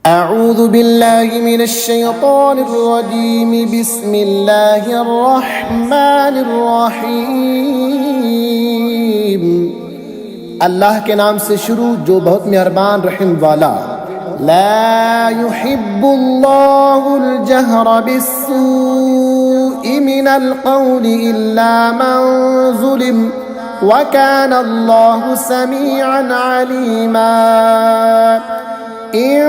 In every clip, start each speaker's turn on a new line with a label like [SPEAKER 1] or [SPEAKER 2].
[SPEAKER 1] أعوذ بالله من الشيطان الرجيم بسم الله الرحمن الرحيم। अल्लाह के नाम से शुरू जो बहुत मेहरबान रहम वाला। ला युहिब्बुल्लाहुल जहरा बिस्सूइ मिनल क़ौलि इल्ला मन ज़ुलिम व काना अल्लाहु समीअन अलीमा। इन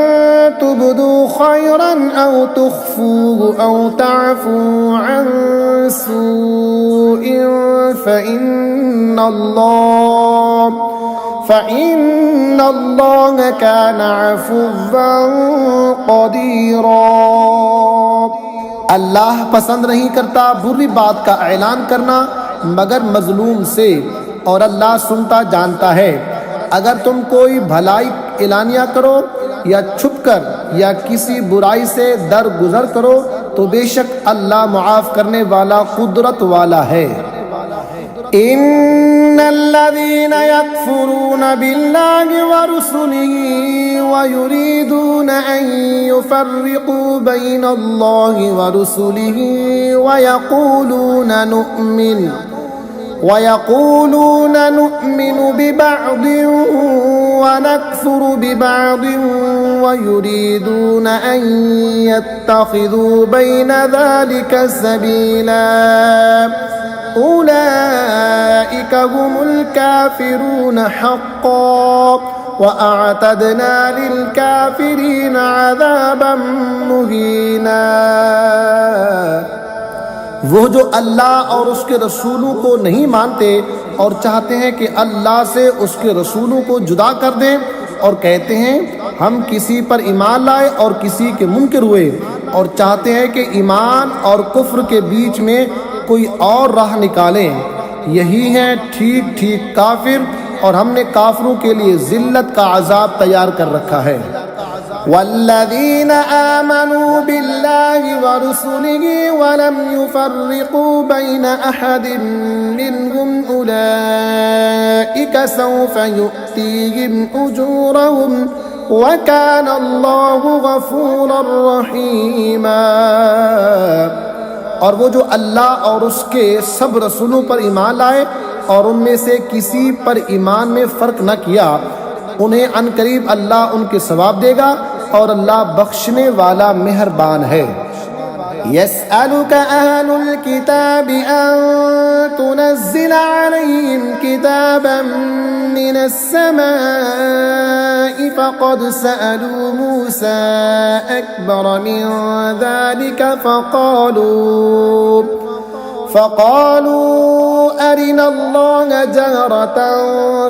[SPEAKER 1] तुबदू खैरन औ तुख्फूहु औ तअफू अन सूइन फ़इन्नल्लाह कान अफ़ुव्वन क़दीरा। अल्लाह पसंद नहीं करता बुरी बात का ऐलान करना मगर मजलूम से, और अल्लाह सुनता जानता है। अगर तुम कोई भलाई एलानिया करो या छुपकर या किसी बुराई से दरगुजर करो तो बेशक अल्लाह मुआफ करने वाला कुदरत वाला है। इन्नल्लज़ीना यकफुरून बिल्लाहि व रुसुलिही व युरीदून अन युफ़र्रिक़ू बैनल्लाहि व रुसुलिही व यक़ूलून नु'मिनु बिबअद व नकफ़ुरु बिबअद व युरीदून अन यत्तख़िज़ू बैन ज़ालिका सबीला उलाइका हुमुल काफ़िरून हक़्क़न व अअतदना लिल काफ़िरीन अज़ाबन मुहीना। वो जो अल्लाह और उसके रसूलों को नहीं मानते और चाहते हैं कि अल्लाह से उसके रसूलों को जुदा कर दें, और कहते हैं हम किसी पर ईमान लाए और किसी के मुनकिर हुए, और चाहते हैं कि ईमान और कुफ्र के बीच में कोई और राह निकालें, यही है ठीक ठीक काफिर, और हमने काफिरों के लिए जिल्लत का अजाब तैयार कर रखा है। वल्लज़ीन आमनू बिल्लाहि व रुसुलिही व लम युफ़र्रिक़ू बैन अहदिन मिनहुम उलाइका सौफ़ युअतीहिम उजूरहुम व काना अल्लाहु गफ़ूरर रहीमा। और वो जो अल्लाह और उसके सब रसूलों पर ईमान लाए और उनमें से किसी पर ईमान में फ़र्क न किया, उन्हें अनकरीब अल्लाह उनके सवाब देगा, और अल्लाह बख्शने वाला मेहरबान है। यसअलुका अहलुल किताबि अन तुनज़्ज़िला अलैहिम किताबन मिनस समाइ फ़क़द सअलू मूसा अकबर मिन ज़ालिका फ़क़ालू अरिना अल्लाह जहरतन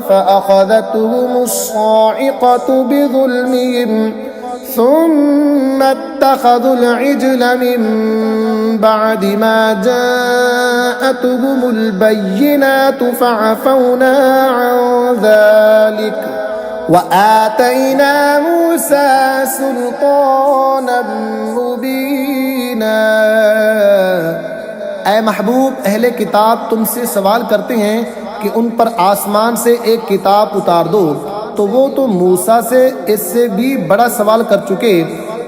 [SPEAKER 1] फ़अख़ज़तहुमुस साइक़तु बिज़ुल्मिहिम सुम्मा इत्तख़ज़ुल इज्ल मिन बअदि मा जाअतहुमुल बय्यिनातु फ़अफ़ौना अन ज़ालिक व आतैना मूसा सुल्तानन मुबीना। ऐ महबूब, अहले किताब तुमसे सवाल करते हैं कि उन पर आसमान से एक किताब उतार दो, तो वो तो मूसा से इससे भी बड़ा सवाल कर चुके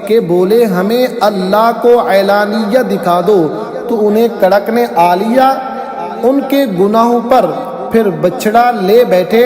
[SPEAKER 1] कि बोले हमें अल्लाह को ऐलानिया दिखा दो, तो उन्हें कड़कने आ लिया उनके गुनाहों पर, फिर बछड़ा ले बैठे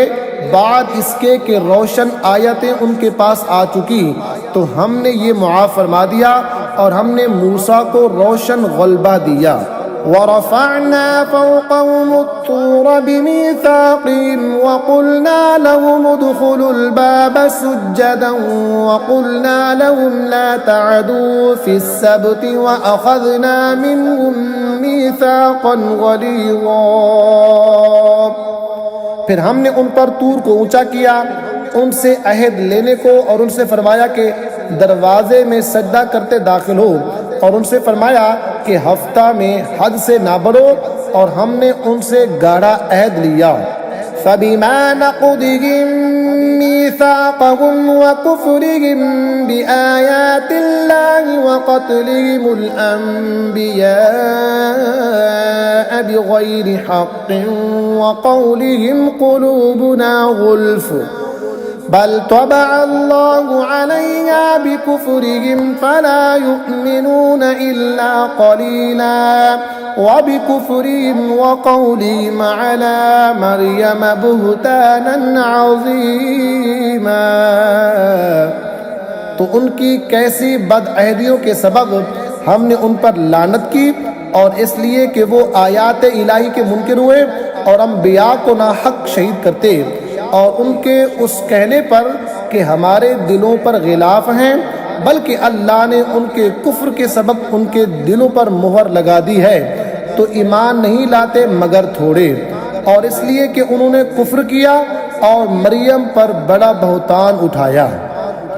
[SPEAKER 1] बाद इसके कि रोशन आयतें उनके पास आ चुकी, तो हमने ये मुआफ़ फरमा दिया और हमने मूसा को रोशन गलबा दिया। वरफ़अना फ़ौक़हुमुत्तूर बिमीसाक़िहिम वक़ुलना लहुम उदख़ुलुल बाब सुज्जदन वक़ुलना लहुम ला तअदू फ़िस्सब्ति वअख़ज़ना मिनहुम मीसाक़न ग़लीज़ा। फिर हमने उन पर तूर को ऊंचा किया उनसे अहद लेने को, और उनसे फरमाया कि दरवाजे में सजदा करते दाखिल हो, और उनसे फरमाया कि हफ्ता में हद से ना बढ़ो, और हमने उनसे गाढ़ा अहद लिया। फ़बिमा नक़दिहिम मीसाक़हुम व कुफ़्रिहिम बिआयातिल्लाहि व क़त्लिहिमुल अंबियाअ बिग़ैरि हक़्क़िन व क़ौलिहिम क़ुलूबुना ग़ुल्फ़ बल तबअ अल्लाहु अलैहा बिकुफ्रिहिम फला युमिनून इल्ला क़लीला व बिकुफ्रिहिम व क़ौलिहिम अला मरियम बुहतानन अज़ीमा। तो उनकी कैसी बदअहदियों के सबब हमने उन पर लानत की, और इसलिए कि वो आयात इलाही के मुनकिर हुए और अंबिया को नाहक शहीद करते, और उनके उस कहने पर कि हमारे दिलों पर गिलाफ हैं, बल्कि अल्लाह ने उनके कुफ्र के सबब उनके दिलों पर मुहर लगा दी है, तो ईमान नहीं लाते मगर थोड़े। और इसलिए कि उन्होंने कुफ्र किया और मरियम पर बड़ा बहतान उठाया।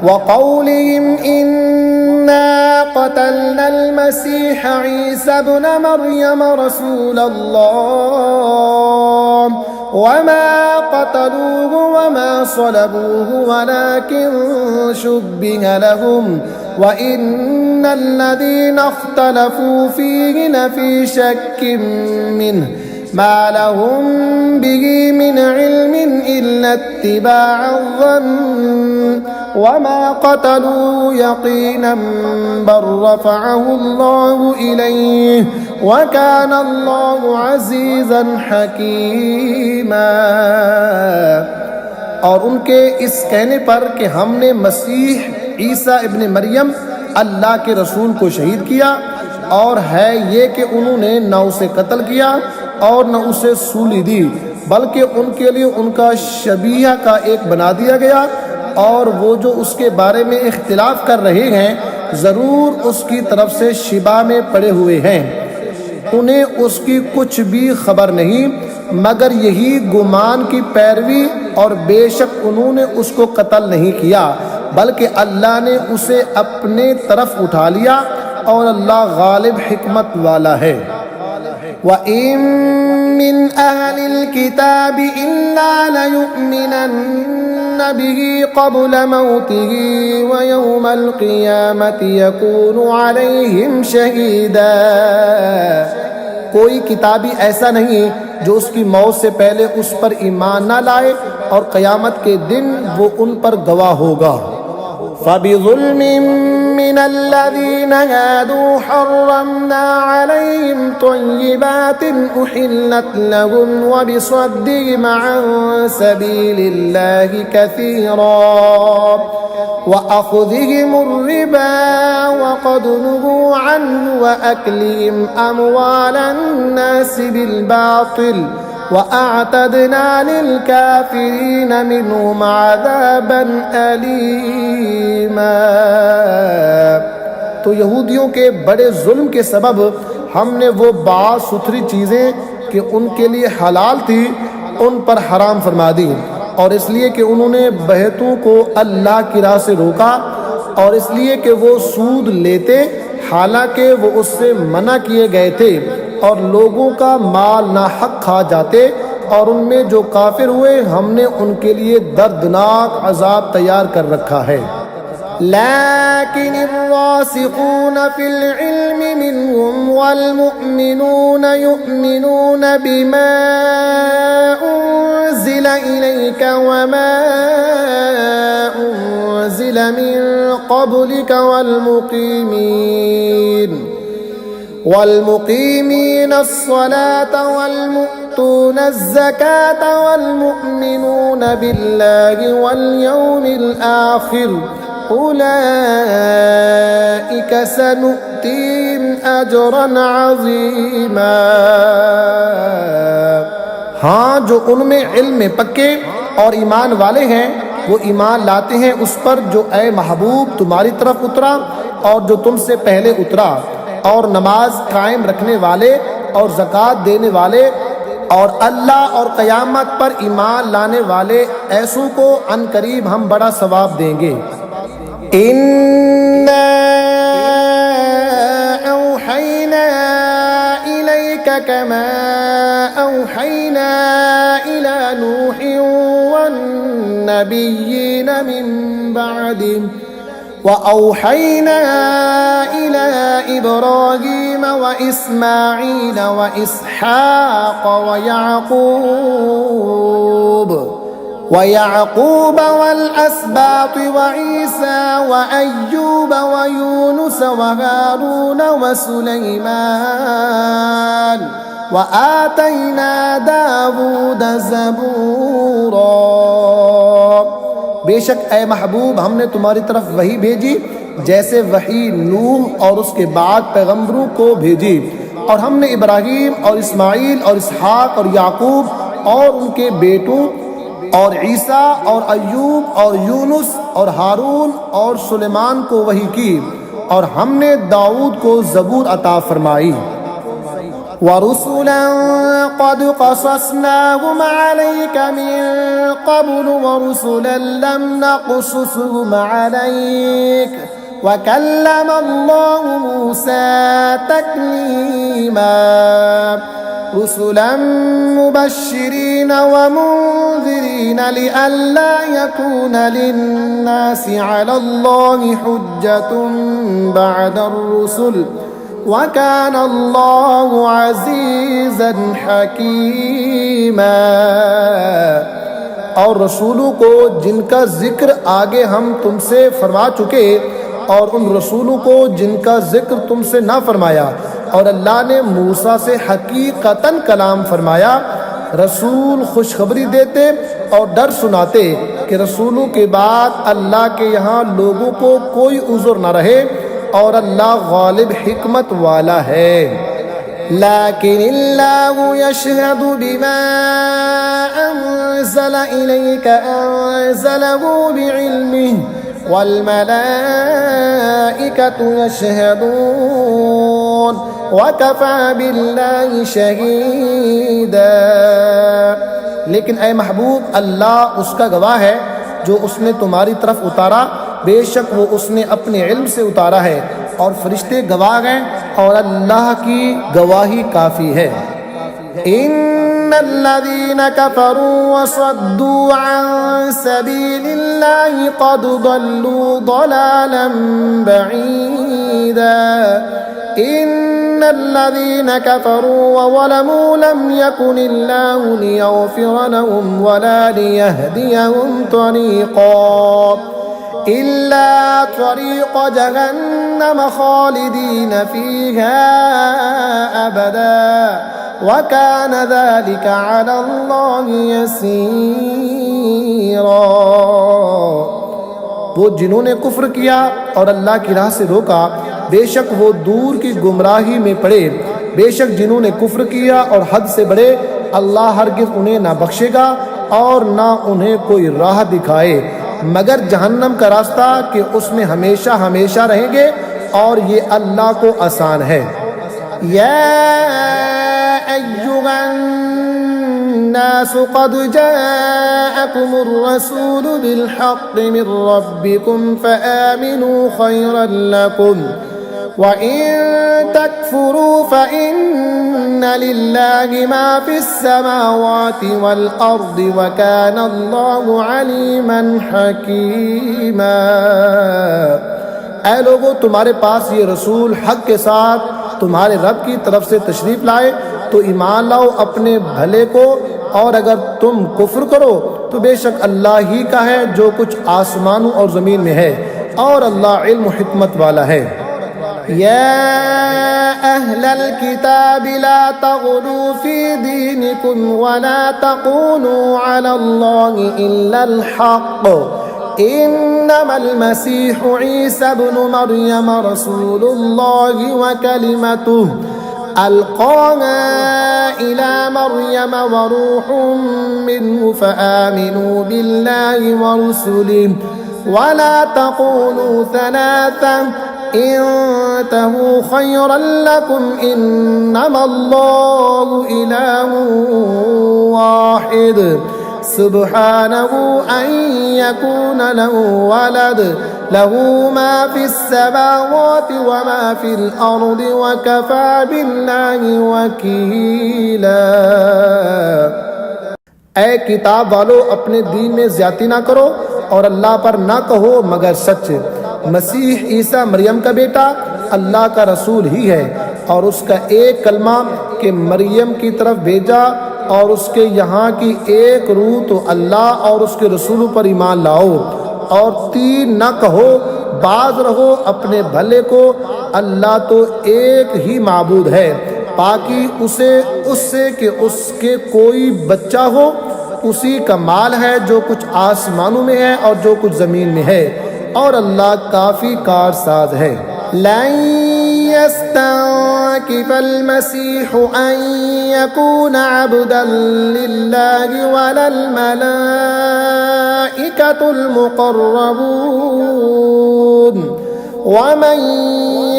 [SPEAKER 1] वक़ौलिहिम इन्ना क़तलनल मसीह ईसा इब्न मरियम रसूलल्लाह वमा क़तलूहु वमा सलबूहु वलाकिन शुब्बिह लहुम व इन्नल्लज़ीना इख्तलफू फ़ीहि लफ़ी शक्किन मिन्हु मा लहुम बिही मिन इल्मिन इल्ला इत्तिबाअ-ज़न्न वमा क़तलूहु यक़ीनन बल रफ़अहु अल्लाहु इलैहि व कान अल्लाहु अज़ीज़न हकीमा। और उनके इस कहने पर कि हमने मसीह ईसा इब्न मरियम अल्लाह के रसूल को शहीद किया, और है ये कि उन्होंने न उसे कत्ल किया और न उसे सूली दी, बल्कि उनके लिए उनका शबीहा का एक बना दिया गया, और वो जो उसके बारे में इख्तिलाफ कर रहे हैं ज़रूर उसकी तरफ से शिबा में पड़े हुए हैं। उन्हें उसकी कुछ भी खबर नहीं मगर यही गुमान की पैरवी, और बेशक उन्होंने उसको कत्ल नहीं किया बल्कि अल्लाह ने उसे अपने तरफ उठा लिया, और अल्लाह गालिब हिकमत वाला है। व इन मिन अहलिल किताबि इल्ला लयुमिनन्न बिही क़ब्ल मौतिही व यौमल क़ियामति यकूनु अलैहिम शहीदा। कोई किताबी ऐसा नहीं जो उसकी मौत से पहले उस पर ईमान न लाए और क़यामत के दिन वो उन पर गवाह होगा। फ़बिज़ुल्मिन मिनल्लज़ीना हादू हर्रमना अलैहिम तय्यिबातिन उहिल्लत लहुम व बिसद्दिहिम अन सबीलिल्लाहि कसीरा व अख़्ज़िहिमुर रिबा व क़द नुहू अन्हु व अक्लिहिम अमवालन नासि बिल बातिल व अअतदना लिल काफ़िरीन मिनहुम अज़ाबन अलीमा। तो यहूदियों के बड़े जुल्म के सबब हमने वो बात सुथरी चीज़ें कि उनके लिए हलाल थी उन पर हराम फरमा दी, और इसलिए कि उन्होंने बहतों को अल्लाह की राह से रोका, और इसलिए कि वो सूद लेते हालांकि वो उससे मना किए गए थे, और लोगों का माल नाहक खा जाते, और उनमें जो काफिर हुए हमने उनके लिए दर्दनाक अजाब तैयार कर रखा है। लाकिन फिल इल्मि मिनहुम वल मुअमिनून युमिनून बिमा उन्ज़िला इलैका वमा उन्ज़िला मिन क़ब्लिका वल्मुक़ीमीन अस्सलात वल्मुअतून अज़्ज़कात वल्मुअमिनून बिल्लाहि वल्यौमिल आखिर उलाइका सनुअतीहिम अजरन अज़ीमा। हाँ, जो उनमें इल्म में पक्के और ईमान वाले हैं वो ईमान लाते हैं उस पर जो ए महबूब तुम्हारी तरफ उतरा और जो तुमसे पहले उतरा, और नमाज कायम रखने वाले और ज़कात देने वाले और अल्लाह और क़यामत पर ईमान लाने वाले ऐसों को अनकरीब हम बड़ा सवाब देंगे। इन्ना औहैना इलैका कमा औहैना इला नूहिन वन्नबिय्यीन मिन बअदिही व औहैना इला इब्राहीम व इस्माईल व इसहाक़ व याक़ूब वयाक़ूब वल्अस्बात वईसा वअय्यूब वयूनुस वहारून वसुलैमान वआतैना दाऊद ज़बूरा। बेशक ए महबूब हमने तुम्हारी तरफ वही भेजी जैसे वही नूह और उसके बाद पैगम्बरों को भेजी, और हमने इब्राहीम और इस्माइल और इसहाक और याकूब और उनके बेटों और ईसा और अय्यूब और यूनुस और हारून और सुलेमान को वही की, और हमने दाऊद को ज़बूर अता फरमाई। वरुसुलन क़द क़ससनाहुम अलैक मिन क़ब्ल वरुसुलन लम नक़सुसहुम अलैक वकल्लमल्लाहु मूसा तकलीमा। रुसुलन मुबश्शिरीन वमुन्ज़िरीन लिअल्ला यकून लिन्नासि अलल्लाहि हुज्जतुन बअदर रुसुल वकान अल्लाहु अज़ीज़न हकीमा। और रसूलों को जिनका जिक्र आगे हम तुमसे फरमा चुके और उन रसूलों को जिनका जिक्र तुमसे ना फरमाया, और अल्लाह ने मूसा से हकीकतन कलाम फरमाया। रसूल खुशखबरी देते और डर सुनाते कि रसूलों के बाद अल्लाह के यहाँ लोगों को कोई उज़्र न रहे और अल्लाह गालिब हिकमत वाला है। लाकिनिल्लाहु यशहदु बिमा अंज़ल इलैक अंज़लहु बिइल्मिही वल मलाइकतु यशहदून वकफ़ा बिल्लाहि शहीदा। लेकिन ए महबूब अल्लाह उसका गवाह है जो उसने तुम्हारी तरफ उतारा, बेशक वो उसने अपने इल्म से उतारा है, और फरिश्ते गवाह हैं और अल्लाह की गवाही काफ़ी है। इन्नल्लज़ीना कफ़रू वसद्दू अन सबीलिल्लाहि क़द ضلوا ضلالا बईदा। इन्नल्लज़ीना कफ़रू वज़लमू लम यकुनिल्लाहु लियग़फ़िर लहुम वला लियहदियहुम तरीक़ा इल्ला तरीक़ जहन्नम खालिदीन फ़ीहा अबदा वकान ज़ालिक अलल्लाहि यसीरा। वो जिन्होंने कुफ्र किया और अल्लाह की राह से रोका, बेशक वो दूर की गुमराही में पड़े। बेशक जिन्होंने कुफ्र किया और हद से बढ़े, अल्लाह हरगिज़ उन्हें ना बख्शेगा और ना उन्हें कोई राह दिखाए मगर जहन्नम का रास्ता कि उसमें हमेशा हमेशा रहेंगे, और ये अल्लाह को आसान है। या अय्युहन्नास क़द जाअकुमुर रसूलु बिल हक़्क़ि मिर रब्बिकुम फ़आमिनू ख़ैरन लकुम व इन तकफ़ुरू फ़इन्न लिल्लाहि मा फ़िस समावाति वल अर्दि व कान अल्लाहु अलीमन हकीमा। ऐ लोगों, तुम्हारे पास ये रसूल हक़ के साथ तुम्हारे रब की तरफ से तशरीफ़ लाए तो ईमान लाओ अपने भले को, और अगर तुम कुफ्र करो तो बेशक अल्लाह ही का है जो कुछ आसमानों और ज़मीन में है, और अल्लाह इल्म हिकमत वाला है। या अहलल किताब ला तग़लू फ़ी दीनिकुम वला तक़ूलू अलल्लाहि इल्लल हक़्क़ इन्नमल मसीहु ईसा इब्नु मरियम रसूलुल्लाहि व कलिमतुहु अलक़ाहा इला मरियम व रूहुम मिन्हु फ़आमिनू बिल्लाहि व रुसुलिहि वला तक़ूलू सलासा इंतहू खैरन लकुम इन्नमल्लाहु इलाहुन वाहिद सुब्हानहु अन यकून लहु वलद लहू मा फिस समावाति व मा फिल अर्दि व कफ़ा बिल्लाहि वकीला। ऐ किताब वालों, अपने दीन में ज्यादती ना करो और अल्लाह पर ना कहो मगर सच। मसीह ईसा मरियम का बेटा अल्लाह का रसूल ही है, और उसका एक कलमा के मरियम की तरफ भेजा और उसके यहाँ की एक रूह तो अल्लाह और उसके रसूलों पर ईमान लाओ, और 3 न कहो, बाज रहो अपने भले को, अल्लाह तो एक ही माबूद है, बाकी उससे कि उसके कोई बच्चा हो, उसी का माल है जो कुछ आसमानों में है और जो कुछ ज़मीन में है, और अल्लाह काफ़ी कारसाज है। लन यस्तंकिफल मसीह अन यकून अब्दन लिल्लाहि वलल मलाइकतुल मुक़र्रबून वमन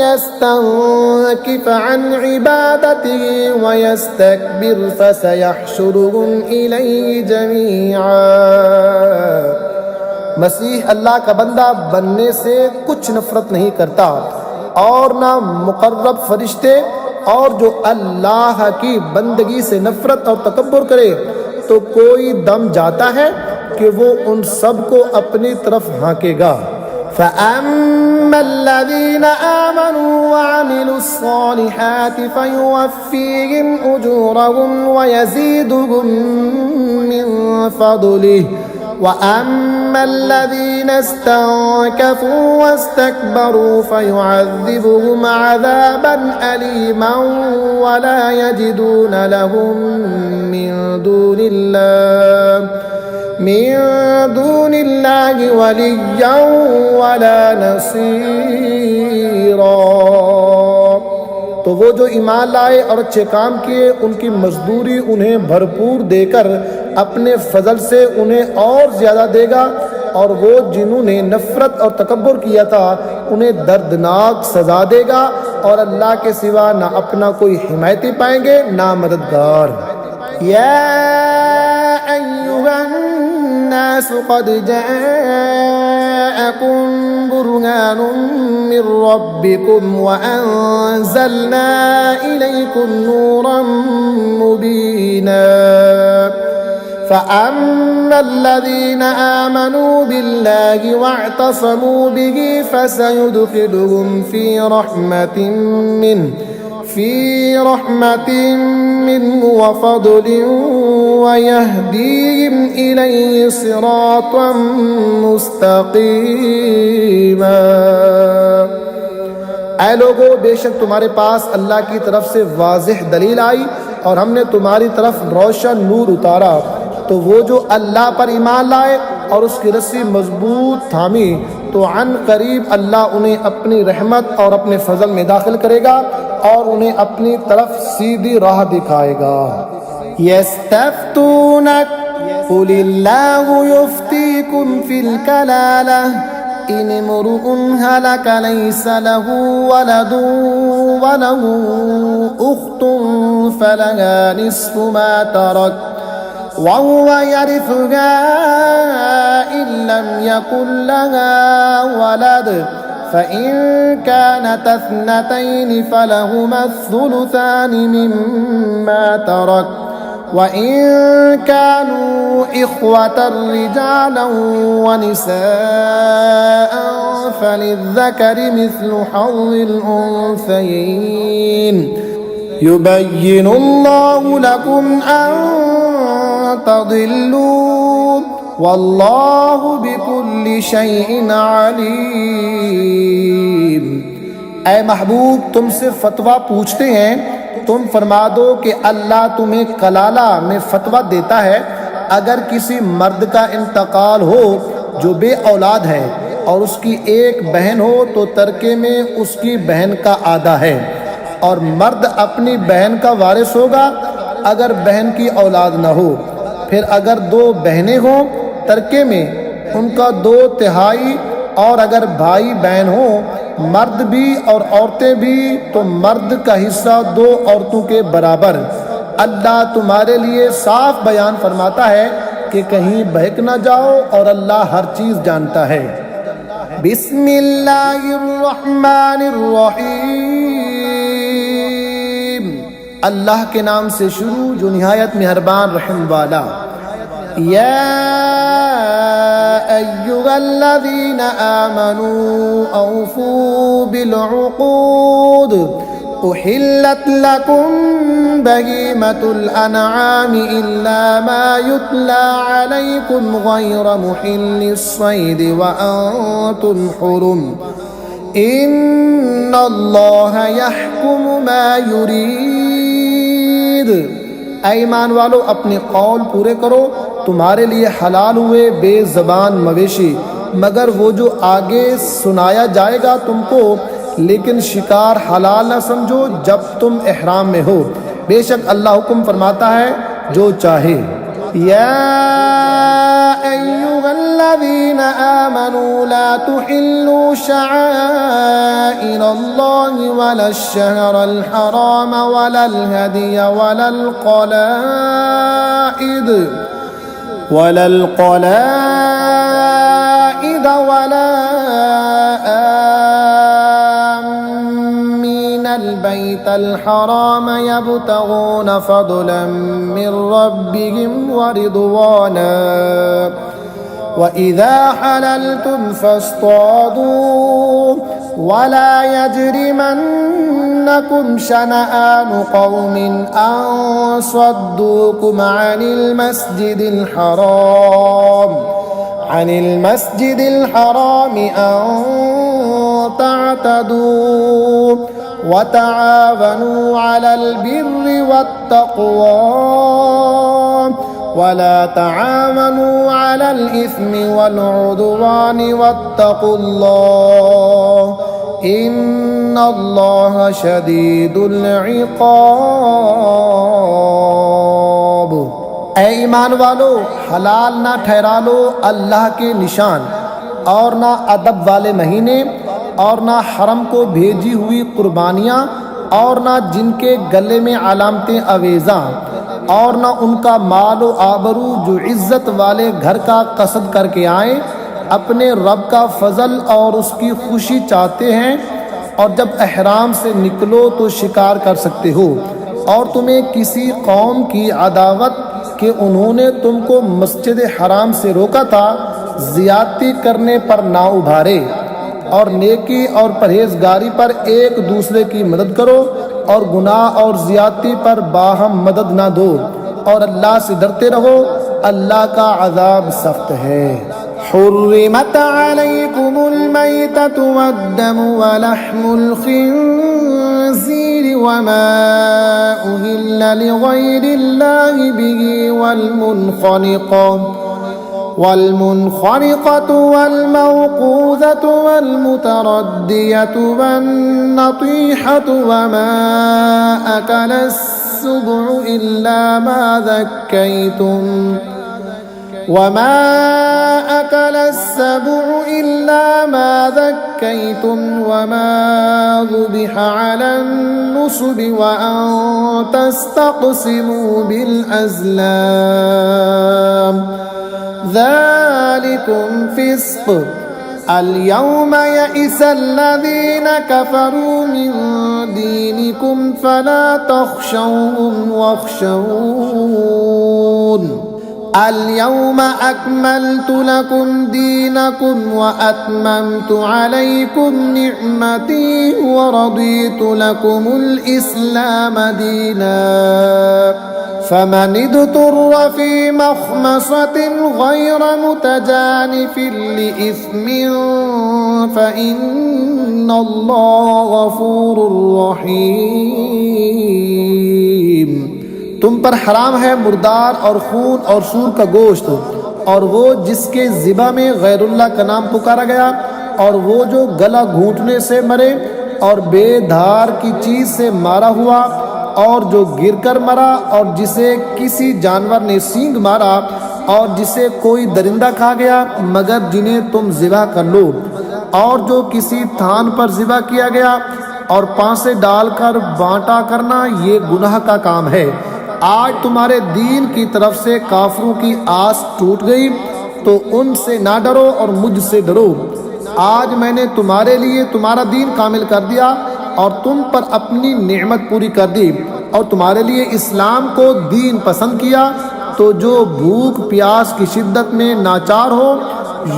[SPEAKER 1] यस्तंकिफ अन इबादतिही वयस्तकबिर फसयहशुरुहुम इलैहि जमीआ। मसीह अल्लाह का बंदा बनने से कुछ नफरत नहीं करता, और ना मुकर्रब फरिश्ते, और जो अल्लाह की बंदगी से नफरत और तकब्बुर करे तो कोई दम जाता है कि वो उन सब को अपनी तरफ हाँकेगा। फ़अम्मल्लज़ीन आमनू वअमिलुस्सालिहाति फ़युवफ़्फ़ीहिम उजूरहुम वयज़ीदुहुम मिन फ़ज़लिहि वअम्मल्लज़ीन इस्तंकफू वस्तकबरू फ़युअज़्ज़िबुहुम अज़ाबन अलीमन वला यजिदून लहुम मिन दूनिल्लाहि वलिय्यन वला नसीरा। तो वो जो ईमान लाए और अच्छे काम किए, उनकी मजदूरी उन्हें भरपूर देकर अपने फजल से उन्हें और ज़्यादा देगा, और वो जिन्होंने नफ़रत और तकब्बुर किया था उन्हें दर्दनाक सज़ा देगा, और अल्लाह के सिवा ना अपना कोई हिमायती पाएंगे ना मददगार। या अय्युहन्नास क़द जाअकुम बुरहानुम मिर रब्बिकुम व अंज़लना इलैकुम नूरन मुबीना। فأما الذين آمنوا بالله واعتصموا به فسيدخلهم في رحمة منه وفضل ويهديهم إليه صراطا مستقيما। ऐ लोगो, बेशक तुम्हारे पास अल्लाह की तरफ से वाज़िह दलील आई और हमने तुम्हारी तरफ रोशन नूर उतारा, तो वो जो अल्लाह पर ईमान लाए और उसकी रस्सी मजबूत थामी, तो अन करीब अल्लाह उन्हें अपनी रहमत और अपने फजल में दाखिल करेगा और उन्हें अपनी तरफ सीधी राह दिखाएगा। यस्तफ्तूनक कुलिल्लाहु युफ्तीकुम फिल कलाला इन इम्रुउन हलका लैसा लहू वलदुन वलहू उख्तुन फलहा निस्फु मा तरक वहुव यरिथुहा इन लम यकुन लहा वलद फ़इन कानत इस्नतैन फलहुमा الثلثان मिम्मा तरक वइन कानू इख्वतन रिजालन वनिसाअन फलिज़्ज़करि मिस्लु हज़्ज़िल उन्सयैन युबय्यिनुल्लाहु लकुम अन तज़िल्लू वल्लाहु बिकुल्लि शैइन अलीम। ऐ महबूब, तुमसे फतवा पूछते हैं, तुम फरमा दो कि अल्लाह तुम्हें कलाला में फतवा देता है। अगर किसी मर्द का इंतकाल हो जो बे औलाद है और उसकी एक बहन हो, तो तरके में उसकी बहन का आधा है, और मर्द अपनी बहन का वारिस होगा अगर बहन की औलाद न हो। फिर अगर 2 बहनें हों तरके में, उनका 2/3, और अगर भाई बहन हो, मर्द भी और औरतें भी, तो मर्द का हिस्सा 2 औरतों के बराबर। अल्लाह तुम्हारे लिए साफ बयान फरमाता है कि कहीं बहक न जाओ, और अल्लाह हर चीज़ जानता है। बिस्मिल्लाहिर्रहमानिर्रहीम। अल्लाह के नाम से शुरू जो निहायत मेहरबान रहम वाला। या अय्युहल्लज़ीना आमनू औफू बिल उक़ूद उहिल्लत लकुम बहीमतुल अनआम इल्ला मा युतला अलैकुम गैर मुहिल्लिस सैद व अंतुम हुरुम इन्नल्लाह यहकुमु मा युरीद। ऐ ईमान वालो, अपने कौल पूरे करो। तुम्हारे लिए हलाल हुए बेज़बान मवेशी मगर वो जो आगे सुनाया जाएगा तुमको, लेकिन शिकार हलाल न समझो जब तुम इहराम में हो। बेशक अल्लाह हुक्म फरमाता है जो चाहे। या अय्युहल्लज़ीना आमनू ला तुहिल्लू शआइरल्लाहि वलश-शहरल हराम वलल हदिय वलल क़लाइद वला आमीनल बैतल हराम यब्तगून फ़ज़लन मिन रब्बिहिम व रिज़वाना व इज़ा हलल्तुम फ़ास्तादू वला यजरिमन्नकुम शनआनु क़ौमिन अन सद्दूकुम अनिल मस्जिदिल हराम अन तअतदू व तआवनू अलल बिर्रि वत्तक़वा वला तआवनू अलल इस्मि वल उद्वान वत्तक़ुल्लाह इन्नल्लाह शदीदुल इक़ाब। ऐ ईमान वालो, हलाल ना ठहरा लो अल्लाह के निशान और ना अदब वाले महीने और ना हरम को भेजी हुई कुर्बानियाँ और ना जिनके गले में अलामतें अवेज़ा और ना उनका मालो आबरू जो इज़्ज़त वाले घर का कसद करके आए, अपने रब का फजल और उसकी खुशी चाहते हैं। और जब एहराम से निकलो तो शिकार कर सकते हो। और तुम्हें किसी कौम की अदावत कि उन्होंने तुमको मस्जिद हराम से रोका था, ज़ियादती करने पर ना उभारे और नेकी और परहेजगारी पर एक दूसरे की मदद करो और गुनाह और ज़ियादती पर बाहम मदद ना दो और अल्लाह से डरते रहो, अल्लाह का अज़ाब सख्त है। हुर्रिमत अलैकुमुल मैततु वद्दमु वलहमुल खिंज़ीर वमा उहिल्ल लिगैरिल्लाहि बिही वल्मुनख़निक़तु वल्मौक़ूज़तु वल्मुतरद्दियतु वन्नतीहतु वमा अकलस्सुबुअु इल्ला मा ذكيتم وما ذبح على النصب وأن تستقسموا بالأزلام ذلكم فسق اليوم يئس الذين كفروا من دينكم فلا تخشوهم واخشون اليوم أكملت لكم دينكم وأتممت عليكم نعمتي ورضيت لكم الإسلام دينا فمن اضطر في مخمصة غير متجانف لإثم فإن الله غفور رحيم। तुम पर हराम है मुर्दार और खून और सूर का गोश्त और वो जिसके ज़िबा में गैरुल्लाह का नाम पुकारा गया और वो जो गला घूंटने से मरे और बेधार की चीज़ से मारा हुआ और जो गिरकर मरा और जिसे किसी जानवर ने सींग मारा और जिसे कोई दरिंदा खा गया मगर जिन्हें तुम ज़िबा कर लो और जो किसी थान पर ज़िबा किया गया और पांसे डालकर बांटा करना ये गुनाह का काम है। आज तुम्हारे दीन की तरफ से काफिरों की आस टूट गई तो उनसे ना डरो और मुझसे डरो। आज मैंने तुम्हारे लिए तुम्हारा दीन कामिल कर दिया और तुम पर अपनी नेमत पूरी कर दी और तुम्हारे लिए इस्लाम को दीन पसंद किया। तो जो भूख प्यास की शिद्दत में नाचार हो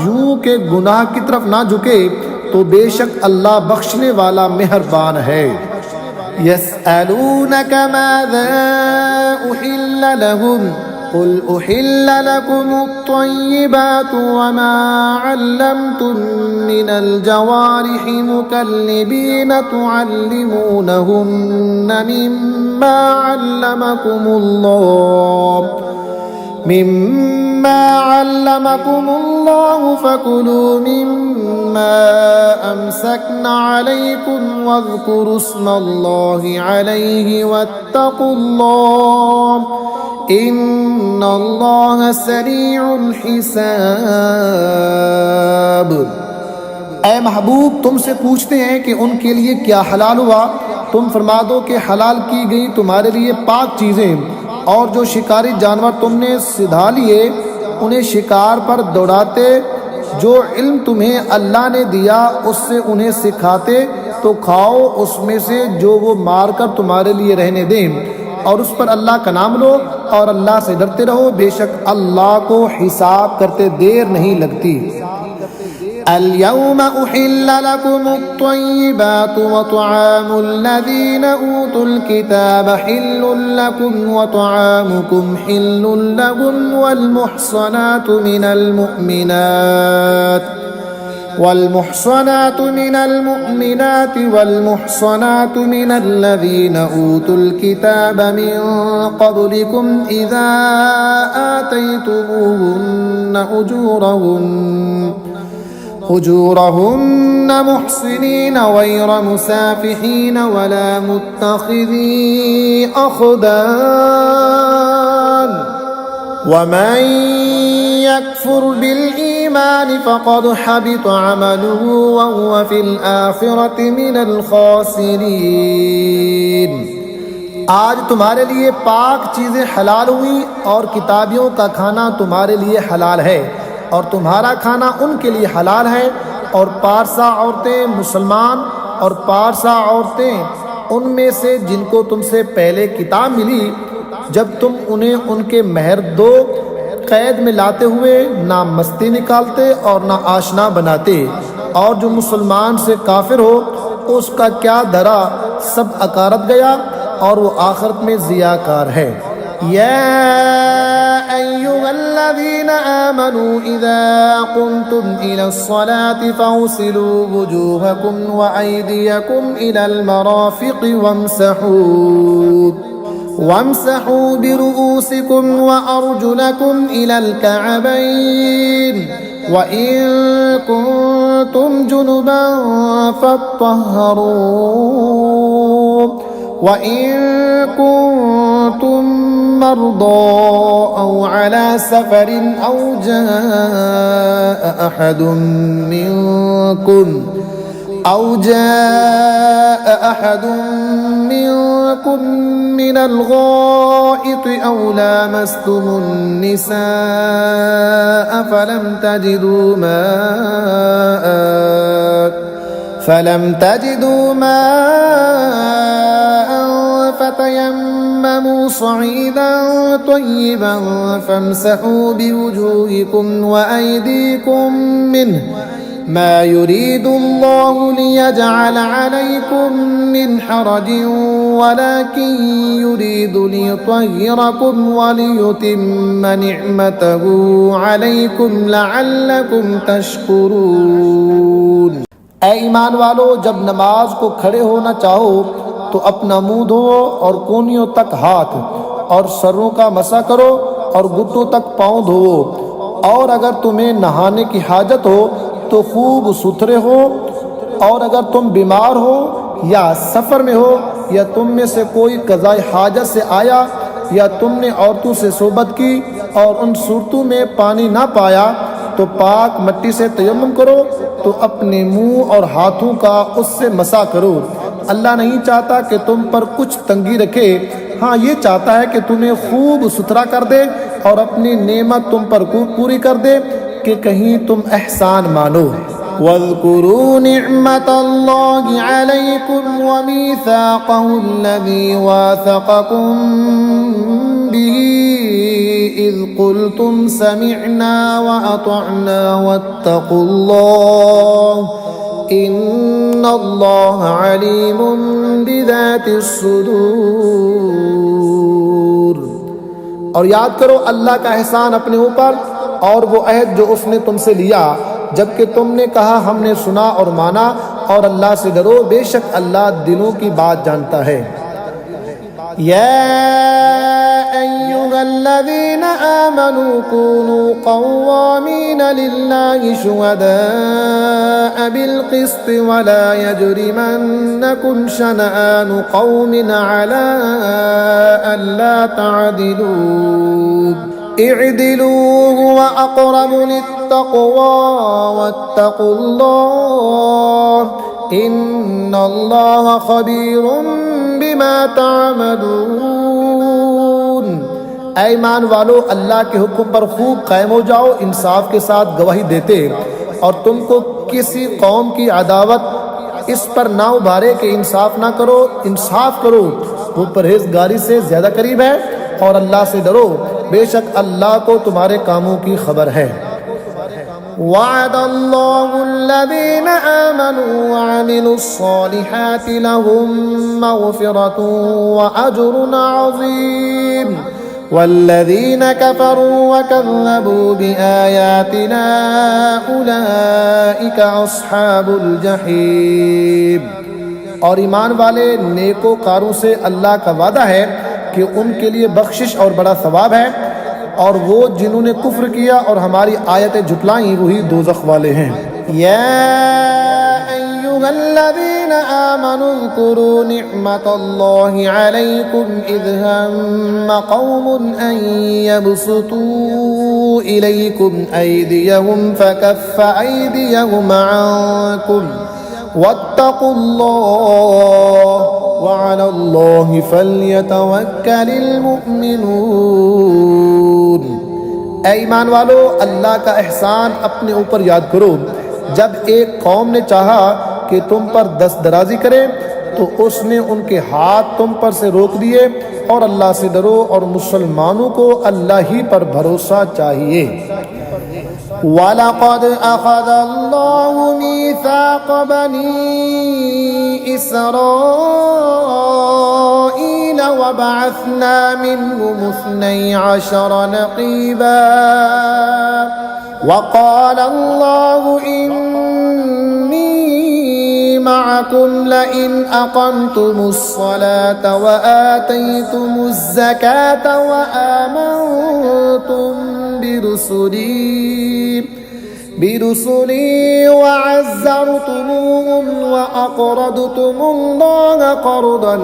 [SPEAKER 1] यूं के गुनाह की तरफ ना झुके तो बेशक अल्लाह बख्शने वाला मेहरबान है। यसअलूनक माज़ा उहिल्ल लहुम कुल उहिल्ल लकुमुत-तय्यिबातु वमा अल्लमतुम मिनल जवारिहि मुकल्लिबीन तुअल्लिमूनहुन्ना मिम्मा अल्लमकुमुल्लाहु फकुलू मिम्मा अमसकना अलैकुम वज़्कुरु स्मल्लाहि अलैहि वत्तकुल्लाह इन्नल्लाह सरीउल हिसाब। ऐ महबूब, तुमसे पूछते हैं कि उनके लिए क्या हलाल हुआ, तुम फरमा दो कि हलाल की गई तुम्हारे लिए पाक चीज़ें और जो शिकारी जानवर तुमने सिधा लिए उन्हें शिकार पर दौड़ाते, जो इल्म तुम्हें अल्लाह ने दिया उससे उन्हें सिखाते तो खाओ उसमें से जो वो मारकर तुम्हारे लिए रहने दें, और उस पर अल्लाह का नाम लो और अल्लाह से डरते रहो, बेशक अल्लाह को हिसाब करते देर नहीं लगती। अल-यौम उहिल्ल लकुमुत-तय्यिबातु व तुआमुल लज़ीना ऊतुल किताब हिल्लुल लकुम व तुआमुकुम हिल्लुल लहुम वल मुहसनातु मिनल मुमिनात والمحصنات من الذين أوتوا الكتاب من قبلكم إذا آتيتموهن أجورهن محصنين غير مسافحين ولا متخذي أخدان ومن يكفر بالإيمان فقد حبط عمله وهو في الآخرة من الخاسرين। आज तुम्हारे लिए पाक चीज़ें हलाल हुई और किताबियों का खाना तुम्हारे लिए हलाल है और तुम्हारा खाना उनके लिए हलाल है, और पारसा औरतें मुसलमान और पारसा औरतें उनमें से जिनको तुमसे पहले किताब मिली, जब तुम उन्हें उनके महर दो कैद में लाते हुए ना मस्ती निकालते और ना आशना बनाते, और जो मुसलमान से काफिर हो उसका क्या धरा सब अकारत गया और वो आखिरत में ज़ियाकार है। या अय्युहल्लज़ीना आमनू इज़ा कुमतुम इलस्सलाति फ़ग़सिलू वुजूहकुम व अयदियकुम इलल मराफ़िक़ि वम्सहू बिरुऊसिकुम व अर्जुलकुम इलल कअबैन व इन कुंतुम जुनुबन फत्तहरू व इन कुंतुम मर्दा औ अला सफरिन औ जाअ अहदुम मिनकुम मिनल गाइति औ लामस्तुमुन निसाअ फलम तजिदू माअन فتيمموا صعيدا طيبا فامسحوا بوجوهكم وأيديكم منه ما يريد الله ليجعل عليكم من حرج ولكن يريد ليطهركم وليتم نعمته عليكم لعلكم تشكرون। ऐ ईमान वालो, जब नमाज को खड़े होना चाहो तो अपना मुंह धो और कोनियों तक हाथ और सरों का मसा करो और घुटनों तक पाँव धोवो, और अगर तुम्हें नहाने की हाजत हो तो खूब सुथरे हो, और अगर तुम बीमार हो या सफ़र में हो या तुम में से कोई क़ज़ाए हाजत से आया या तुमने औरतों से सोबत की और उन सूरतों में पानी ना पाया तो पाक मिट्टी से तयम्मुम करो, तो अपने मुंह और हाथों का उससे मसा करो। अल्लाह नहीं चाहता कि तुम पर कुछ तंगी रखे, हाँ ये चाहता है कि तुम्हें खूब सुथरा कर दे और अपनी नेमत तुम पर पूरी कर दे कि कहीं तुम एहसान मानो। वज़्कुरू निअमतल्लाहि अलैकुम व मीसाक़हुल्लज़ी वासक़कुम बिही इज़ क़ुल्तुम समिअना व अतअना वत्तक़ुल्लाह इन्नल्लाह अलीमुम बिज़ातिस्सुदूर। और याद करो अल्लाह का एहसान अपने ऊपर और वो अहद जो उसने तुमसे लिया जबकि तुमने कहा हमने सुना और माना, और अल्लाह से डरो, बेशक अल्लाह दिलों की बात जानता है। या अय्युहल्लज़ीना आमनू कूनू क़व्वामीन लिल्लाहि शुहदाअ बिल क़िस्ति वला यजरिमन्नकुम शनआनु क़ौमिन अला अल्ला तअदिलू इअदिलू हुवा अक़रबु लित्तक़वा वत्तक़ुल्लाह इन्नल्लाह ख़बीरुम बिमा तामलून। ऐ ईमान वालो, अल्लाह के हुक्म पर खूब कायम हो जाओ, इंसाफ के साथ गवाही देते, और तुमको किसी कौम की अदावत इस पर ना उभारे कि इंसाफ ना करो। इंसाफ करो, वो परहेजगारी से ज्यादा करीब है, और अल्लाह से डरो, बेशक अल्लाह को तुम्हारे कामों की खबर है। वअदल्लाहुल्लज़ीना आमनू वअमिलुस्सॉलिहाति लहुम मग़फ़िरतुन व अज्रुन अज़ीम वल्लज़ीना कफ़रू वकज़्ज़बू बिआयातिना उलाइका अस्हाबुल जहीम। और ईमान वाले नेकोकारों से अल्लाह का वादा है कि उनके लिए बख्शिश और बड़ा सवाब है, और वो जिन्होंने कुफ्र किया और हमारी आयतें झुटलाई वही दोज़ख वाले हैं। या अय्युहल्लज़ीना आमनू ज़्कुरू निअमतल्लाहि अलैकुम इज़ हम्मा क़ौमुन अन यबसुतू इलैकुम अयदियहुम फकफ्फ अयदियहुम अन्कुम वत्तक़ुल्लाह वअलल्लाहि फल्यतवक्कलिल मुमिनून। ऐ ईमान वालो, अल्लाह का एहसान अपने ऊपर याद करो। जब एक कौम ने चाहा कि तुम पर दस्तदराजी करे तो उसने उनके हाथ तुम पर से रोक दिए, और अल्लाह से डरो, और मुसलमानों को अल्लाह ही पर भरोसा चाहिए। वलक़द अख़ज़ल्लाहु मीसाक़ बनी इसराईल वबअस्ना मिनहुम इस्नई अशर नक़ीबा वक़ाल अल्लाहु इन्नी मअकुम लइन अक़मतुमुस्सलाता व आतयतुमुज़्ज़काता व आमनतुम बिरुसुली वअज़्ज़रतुमूहुम व अक़रदतुमुल्लाह क़रदन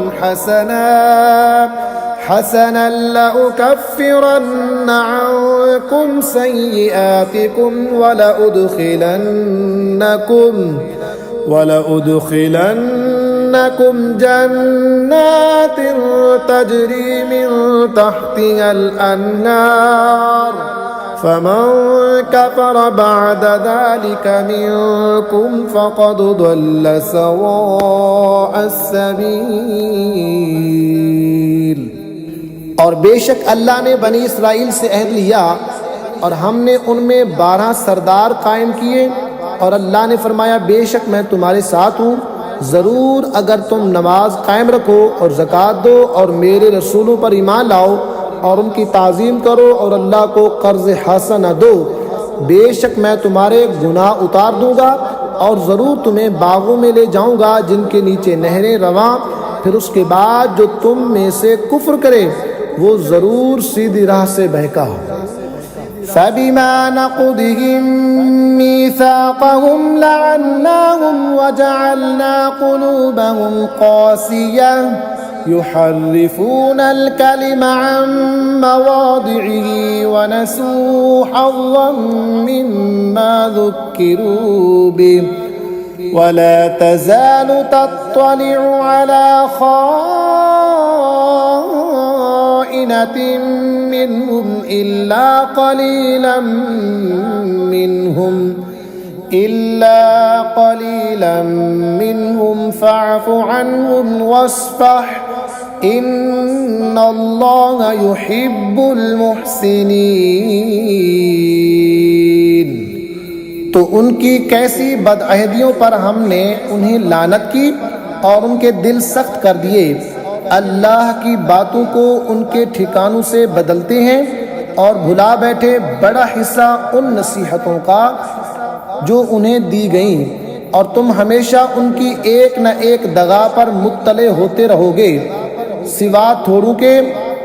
[SPEAKER 1] हसनन लउकफ्फिरन्न अन्कुम सय्यिआतिकुम वलउदखिलन्नकुम जन्नातिन तजरी मिन तहतिहल अन्हार फमन कफर बअद ज़ालिक मिनकुम फ़क़द ضل सवाअ अस्सबील। और बेशक अल्लाह ने बनी इसराइल से अहद लिया, और हमने उनमें 12 सरदार कायम किए, और अल्लाह ने फरमाया बेशक मैं तुम्हारे साथ हूँ। ज़रूर अगर तुम नमाज कायम रखो और ज़कात दो और मेरे रसूलों पर ईमान लाओ और उनकी ताज़ीम करो और अल्लाह को कर्ज़ हसना दो, बेशक मैं तुम्हारे गुनाह उतार दूंगा, और ज़रूर तुम्हें बागों में ले जाऊंगा जिनके नीचे नहरें रवां। फिर उसके बाद जो तुम में से कुफ्र करे वो ज़रूर सीधी राह से बहका हो। फबिमा नक़दिहिम मीसाक़हुम लअन्नाहुम वजअलना क़ुलूबहुम क़ासियह युहर्रिफूनल कलिमा अन मवादिइही वनसू हज़्ज़न मिम्मा ज़ुक्किरू बिही वला तज़ालु तत्तलिउ अला खाइनतिन मिनहुम इल्ला क़लीलन मिनहुम फ़अफ़ु अन्हुम वस्फ़ह इन्नल्लाह युहिब्बुल मुहसिनीन। तो उनकी कैसी बदअहदियों पर हमने उन्हें लानत की और उनके दिल सख्त कर दिए। अल्लाह की बातों को उनके ठिकानों से बदलते हैं और भुला बैठे बड़ा हिस्सा उन नसीहतों का जो उन्हें दी गईं, और तुम हमेशा उनकी एक न एक दगा पर मुत्तले होते रहोगे। सिवा थोड़ों के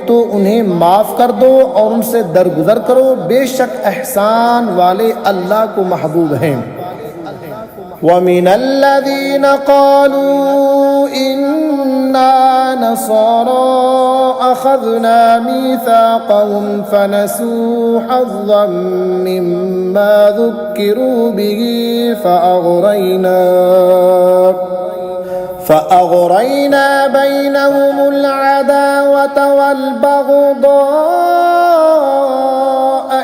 [SPEAKER 1] तो उन्हें माफ़ कर दो और उनसे दरगुजर करो, बेशक एहसान वाले अल्लाह को महबूब हैं। वमिनल्लज़ीना क़ालू इन्ना नसारा अख़ज़ना मीसाक़हुम फ़नसू हज़्ज़म मिम्मा ज़ुक्किरू बिही فأغرينا بينهم العداوة والبغضاء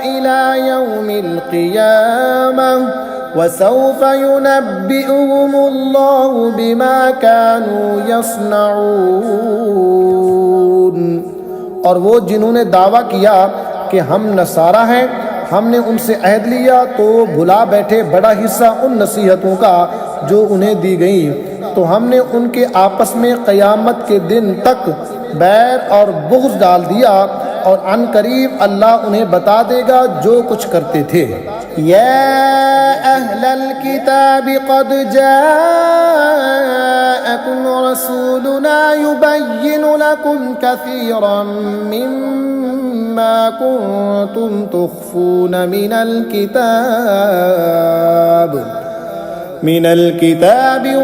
[SPEAKER 1] إلى يوم القيامة وسوف ينبئهم الله بما كانوا يصنعون। और वो जिन्होंने दावा किया कि हम नसारा हैं, हमने उनसे अहद लिया तो भुला बैठे बड़ा हिस्सा उन नसीहतों का जो उन्हें दी गई, तो हमने उनके आपस में क़यामत के दिन तक बैर और बुग़्ज़ डाल दिया, और अनकरीब अल्लाह उन्हें बता देगा जो कुछ करते थे। या अहलल किताब क़द जाअकुम रसूलुना युबय्यिनु लकुम कसीरम मिम्मा कुंतुम तुख्फून मिनल किताब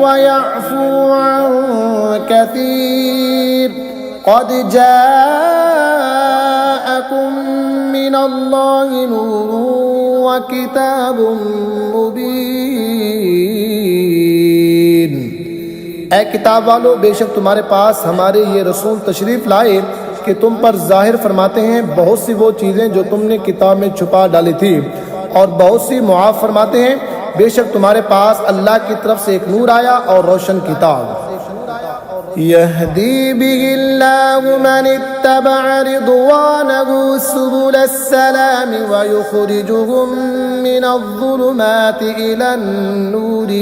[SPEAKER 1] वयअफू अन कसीर क़द जाअकुम मिनल्लाहि नूरुन व किताबुम मुबीन। ऐ किताब वालों, बेशक तुम्हारे पास हमारे ये रसूल तशरीफ़ लाए कि तुम पर ज़ाहिर फरमाते हैं बहुत सी वो चीज़ें जो तुमने किताब में छुपा डाली थी, और बहुत सी मुआफ़ फरमाते हैं बेशक तुम्हारे पास अल्लाह की तरफ से एक नूर आया और रोशन किताब। यहदी बिहिल्लाहु मन इत्तबअ रिदवानहु सुबुलस्सलाम व युखरिजुहुम मिनज़्ज़ुलुमाति इलन्नूरि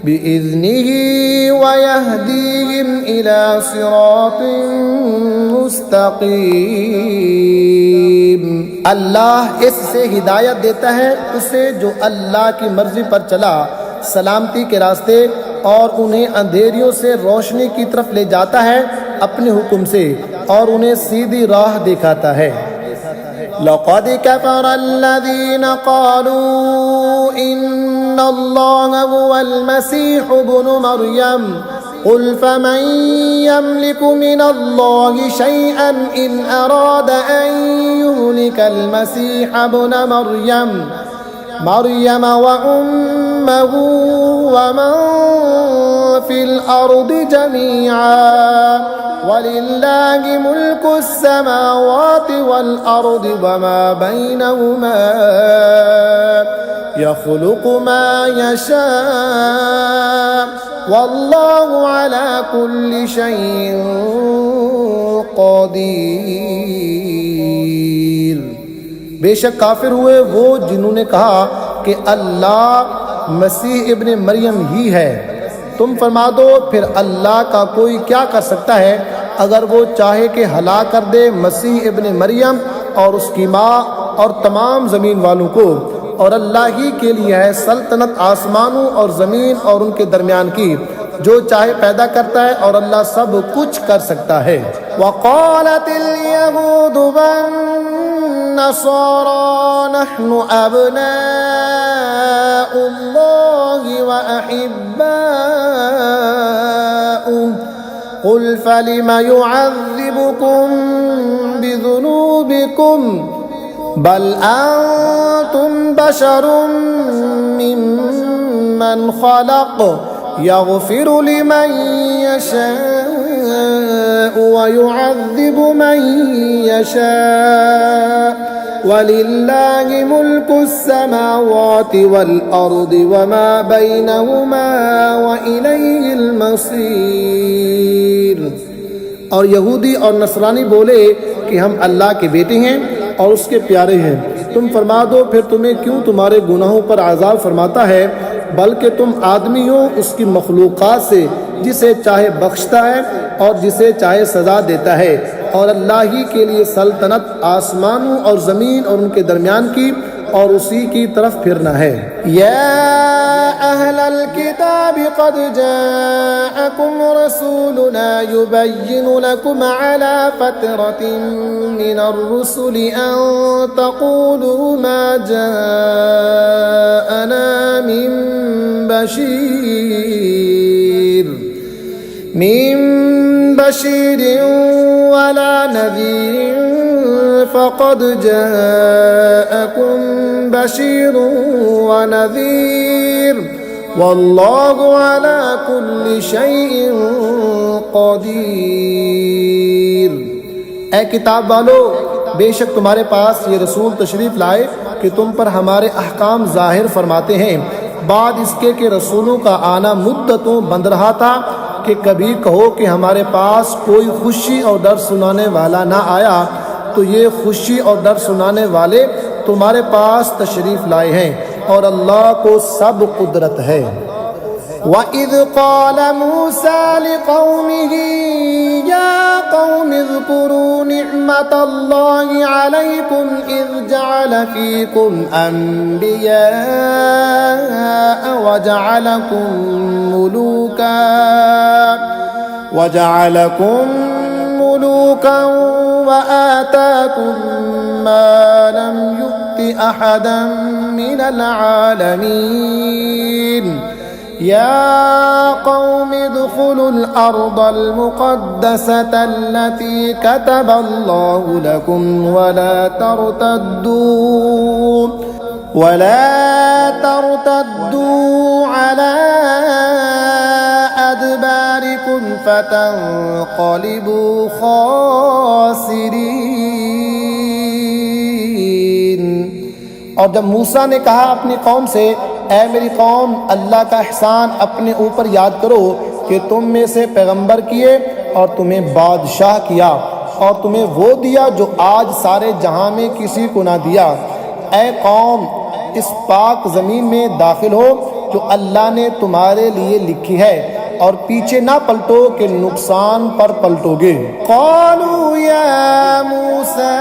[SPEAKER 1] बिइज़्निही व यहदीहिम इला सिरातिन मुस्तक़ीम। अल्लाह इससे हिदायत देता है उसे जो अल्लाह की मर्जी पर चला सलामती के रास्ते, और उन्हें अंधेरियों से रोशनी की तरफ ले जाता है अपने हुक्म से, और उन्हें सीधी राह दिखाता है। लक़द कफ़र अल्लज़ीना क़ालू इन्नल्लाहा हुवल मसीह इब्नु मरियम क़ुल फ़मन यमलिकु मिनल्लाहि शैअन इन अरादा अन युहलिकल मसीह इब्न मरियम व उम्महु व मन फिल अर्दि जमीआ वलिल्लाहि मुल्कुस समावाति वल अर्दि व मा बैनहुमा यख़्लुक़ु मा यशा वल्लाहु अला कुल्लि शैइन क़दीर। बेशक काफिर हुए वो जिन्होंने कहा कि अल्लाह मसीह इब्न मरियम ही है। तुम फरमा दो, फिर अल्लाह का कोई क्या कर सकता है अगर वो चाहे कि हलाक कर दे मसीह इब्न मरियम और उसकी माँ और तमाम ज़मीन वालों को। और अल्लाह ही के लिए है सल्तनत आसमानों और ज़मीन और उनके दरमियान की, जो चाहे पैदा करता है और अल्लाह सब कुछ कर सकता है। वक़ालतिल यहूदु वन्नसारा नहनु अब्नाउल्लाहि व अहिब्बाउहु क़ुल फलिमा युअज़्ज़िबुकुम बिज़ुनूबिकुम बल अंतुम बशरुम मिम्मन खलक़ यग़फ़िरु लिमन यशाअ व युअज़्ज़िबु मन यशाअ वलिल्लाहि मुल्कुस समावाति वल अर्दि व मा बैनहुमा व इलैहिल मसीर। और यहूदी और नसरानी बोले कि हम अल्लाह के बेटे हैं और उसके प्यारे हैं। तुम फरमा दो फिर तुम्हें क्यों तुम्हारे गुनाहों पर आज़ाब फरमाता है, बल्कि तुम आदमी हो उसकी मखलूक़ात से जिसे चाहे बख्शता है और जिसे चाहे सज़ा देता है, और अल्लाह ही के लिए सल्तनत आसमानों और ज़मीन और उनके दरमियान की, और उसी की तरफ फिरना है। या अहलल किताब क़द जाअकुम रसूलुना युबय्यिनु लकुम अला फ़तरतिन मिनर रुसुलि अन तक़ूलू मा जाअना मिन बशीरिन वला नज़ीर फ़क़द जाअकुम बशीरुन व नज़ीर वल्लाहु अला कुल्लि शैइन क़दीर। ए किताब वालो, बेशक तुम्हारे पास ये रसूल तशरीफ़ लाए कि तुम पर हमारे अहकाम ज़ाहिर फरमाते हैं, बाद इसके कि रसूलों का आना मुद्दतों बंद रहा था कि कभी कहो कि हमारे पास कोई खुशी और डर सुनाने वाला ना आया, तो ये खुशी और डर सुनाने वाले तुम्हारे पास तशरीफ़ लाए हैं, और अल्लाह को सब कुदरत है। वइज़ क़ाल मूसा लिक़ौमिही या क़ौमि इज़्कुरू निअमतल्लाहि अलैकुम इज़ जअल फ़ीकुम अंबियाअ वजअलकुम मुलूका वआताकुम मा लम युअति अहदन मिनल आलमीन। या क़ौमि उद्ख़ुलुल अर्दल मुक़द्दसता अल्लती कतबल्लाहु लकुम वला तर्तद्दू अला अदबारिकुम फतन्क़लिबू ख़ासिरीन। और जब मूसा ने कहा अपनी कौम से, ऐ मेरी कौम, अल्लाह का एहसान अपने ऊपर याद करो कि तुम में से पैगंबर किए और तुम्हें बादशाह किया और तुम्हें वो दिया जो आज सारे जहां में किसी को ना दिया। ऐ कौम, इस पाक ज़मीन में दाखिल हो जो अल्लाह ने तुम्हारे लिए लिखी है, और पीछे ना पलटो कि नुकसान पर पलटोगे। क़ालू या मूसा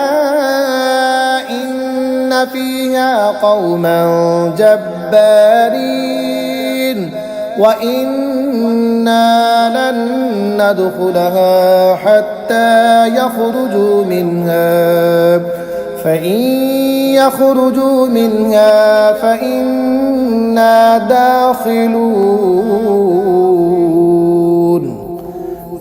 [SPEAKER 1] इन्न फ़ीहा क़ौमन जब्बारीन व इन्ना लन नदख़ुलहा हत्ता यख़रुजू मिन्हा फ़इन यख़रुजू मिन्हा फ़इन्ना दाख़िलून।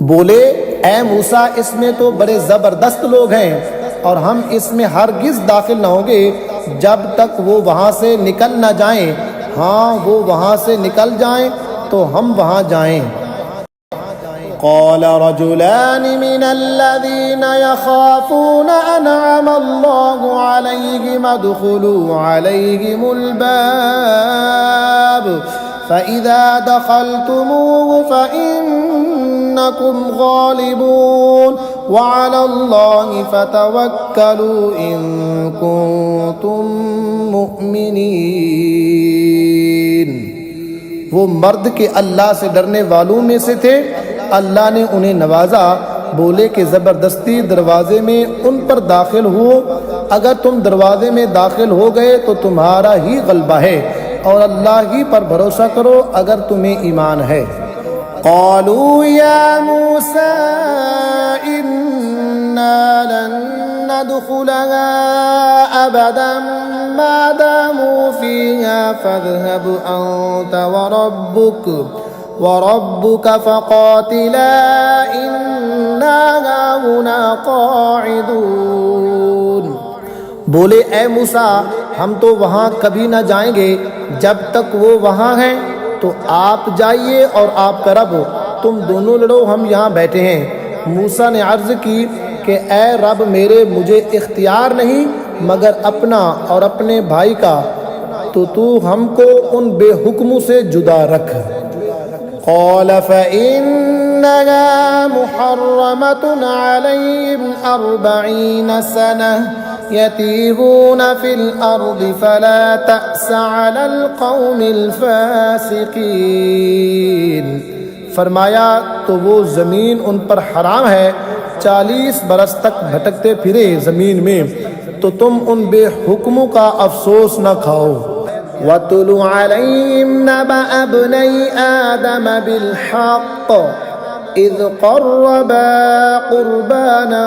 [SPEAKER 1] बोले, ऐ मूसा, इसमें तो बड़े ज़बरदस्त लोग हैं और हम इसमें हरगिज़ दाखिल न होंगे जब तक वो वहाँ से निकल न जाएं। हाँ, वो वहाँ से निकल जाएं तो हम वहाँ जाएं। क़ाल रजुलान मिनल्लज़ीना यख़ाफ़ूना अनअमल्लाहु अलैहिम उद्ख़ुलू अलैहिमुल बाब फ़इज़ा दख़लतुमूहु फ़इन्नकुम ग़ालिबून वअलल्लाहि फ़तवक्कलू इन कुन्तुम मुअमिनीन। वो मर्द के अल्लाह से डरने वालों में से थे। अल्लाह ने उन्हें नवाजा। बोले कि ज़बरदस्ती दरवाज़े में उन पर दाखिल हो, अगर तुम दरवाज़े में दाखिल हो गए तो तुम्हारा ही गलबा है, और अल्लाह ही पर भरोसा करो अगर तुम्हें ईमान है। क़ालू या मूसा इन्ना लन नदख़ुलहा अबदन मा दामू फ़ीहा फ़ज़हब अंत वरब्बुक फ़क़ातिला इन्ना हाहुना क़ाዒदून। बोले, ऐ मूसा, हम तो वहाँ कभी न जाएंगे जब तक वो वहाँ हैं, तो आप जाइए और आपका रब, तुम दोनों लड़ो, हम यहाँ बैठे हैं। मूसा ने अर्ज़ की कि ऐ रब मेरे, मुझे इख्तियार नहीं मगर अपना और अपने भाई का, तो तू हमको उन बेहुक्मों से जुदा रख। क़ाल फ़इन्नहा मुहर्रमतुन अलैहिम अर्बईन सनह यतीहून फिल अर्दि फला तअस अलल कौमिल फासिकीन। फरमाया तो वो ज़मीन उन पर हराम है, 40 बरस तक भटकते फिरे ज़मीन में, तो तुम उन बेहुक्मों का अफसोस न खाओ। वतुलु अलैहिम नबअ इब्नई आदम बिलहक़ इज़ क़र्रबा क़ुरबानन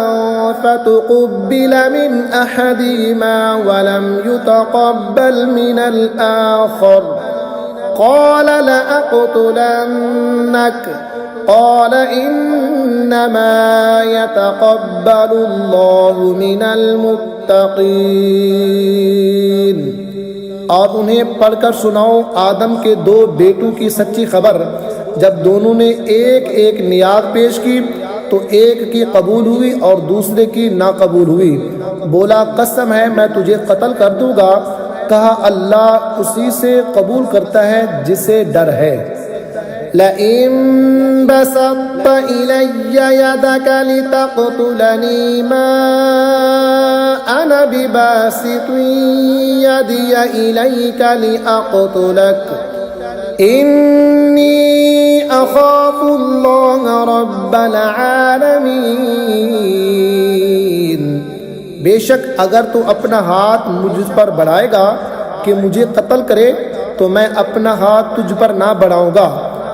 [SPEAKER 1] फ़तुक़ुब्बिल मिन अहदिहिमा वलम युतक़ब्बल मिनल आख़र क़ाल लअक़तुलन्नक क़ाल इन्नमा यतक़ब्बलुल्लाहु मिनल मुत्तक़ीन। और उन्हें पढ़कर सुनाओ आदम के 2 बेटों की सच्ची खबर। जब दोनों ने एक एक नियाज़ पेश की तो एक की कबूल हुई और दूसरे की ना कबूल हुई। बोला कसम है मैं तुझे कत्ल कर दूंगा। कहा अल्लाह उसी से कबूल करता है जिसे डर है। लइन बसत्त इलय्य यदक लितक़तुलनी मा अना बिबासितिन यदिय इलैक लिअक़तुलक इन्नी अख़ाफ़ुल्लाह रब्बल आलमीन। बेशक अगर तू अपना हाथ मुझ पर बढ़ाएगा कि मुझे कत्ल करे तो मैं अपना हाथ तुझ पर ना बढ़ाऊंगा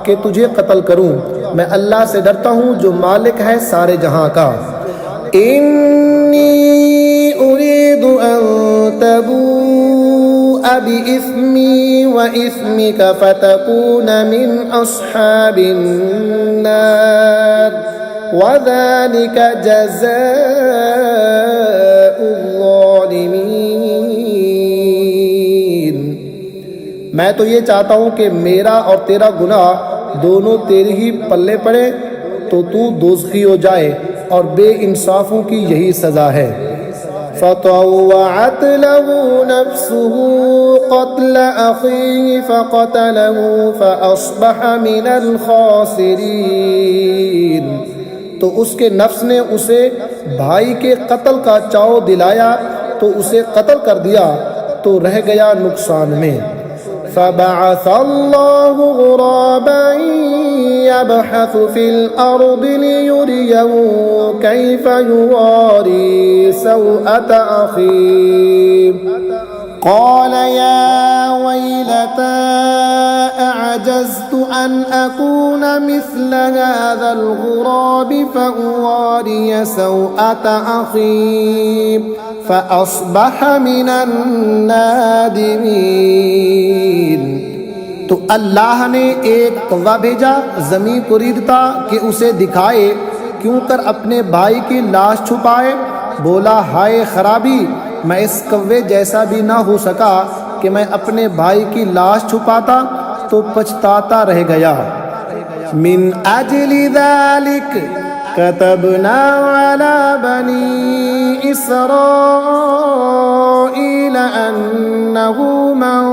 [SPEAKER 1] कि तुझे कत्ल करूं। मैं अल्लाह से डरता हूं जो मालिक है सारे जहां का। इन्नी उरीदु अन तबूअ बिइस्मी व इस्मिक फतकून मिन अस्हाबिन नार व ज़ालिक जज़ाउल ज़ालिमीन। मैं तो ये चाहता हूँ कि मेरा और तेरा गुनाह दोनों तेरे ही पल्ले पड़े तो तू दोज़खी हो जाए, और बेइंसाफों की यही सज़ा है। फ़तव्वअत लहू नफ्सुहु क़त्ल अख़ीहि फ़क़तलहु फ़अस्बह मिनल ख़ासिरीन। तो उसके नफ्स ने उसे भाई के कत्ल का चाव दिलाया तो उसे कत्ल कर दिया तो रह गया नुकसान में। फ़बअसल्लाहु ग़ुराबन यबहथु फ़िल अर्दि लियुरियहु कैफ़ युवारी सौअत अख़ीहि क़ाल या वैलता अअजज़्तु अन अकून मिस्ल हाज़ल ग़ुराबि फ़अवारिय सौअत अख़ी फ़अस्बह मिनन नादिमीन। तो अल्लाह ने एक कौवा भेजा ज़मीन को रीदता कि उसे दिखाए क्यों कर अपने भाई की लाश छुपाए। बोला हाय खराबी, मैं इस कौवे जैसा भी ना हो सका कि मैं अपने भाई की लाश छुपाता तो पछताता रह गया। मिन अजली ज़ालिक कतबना अला बनी इसराईल अन्नहु मन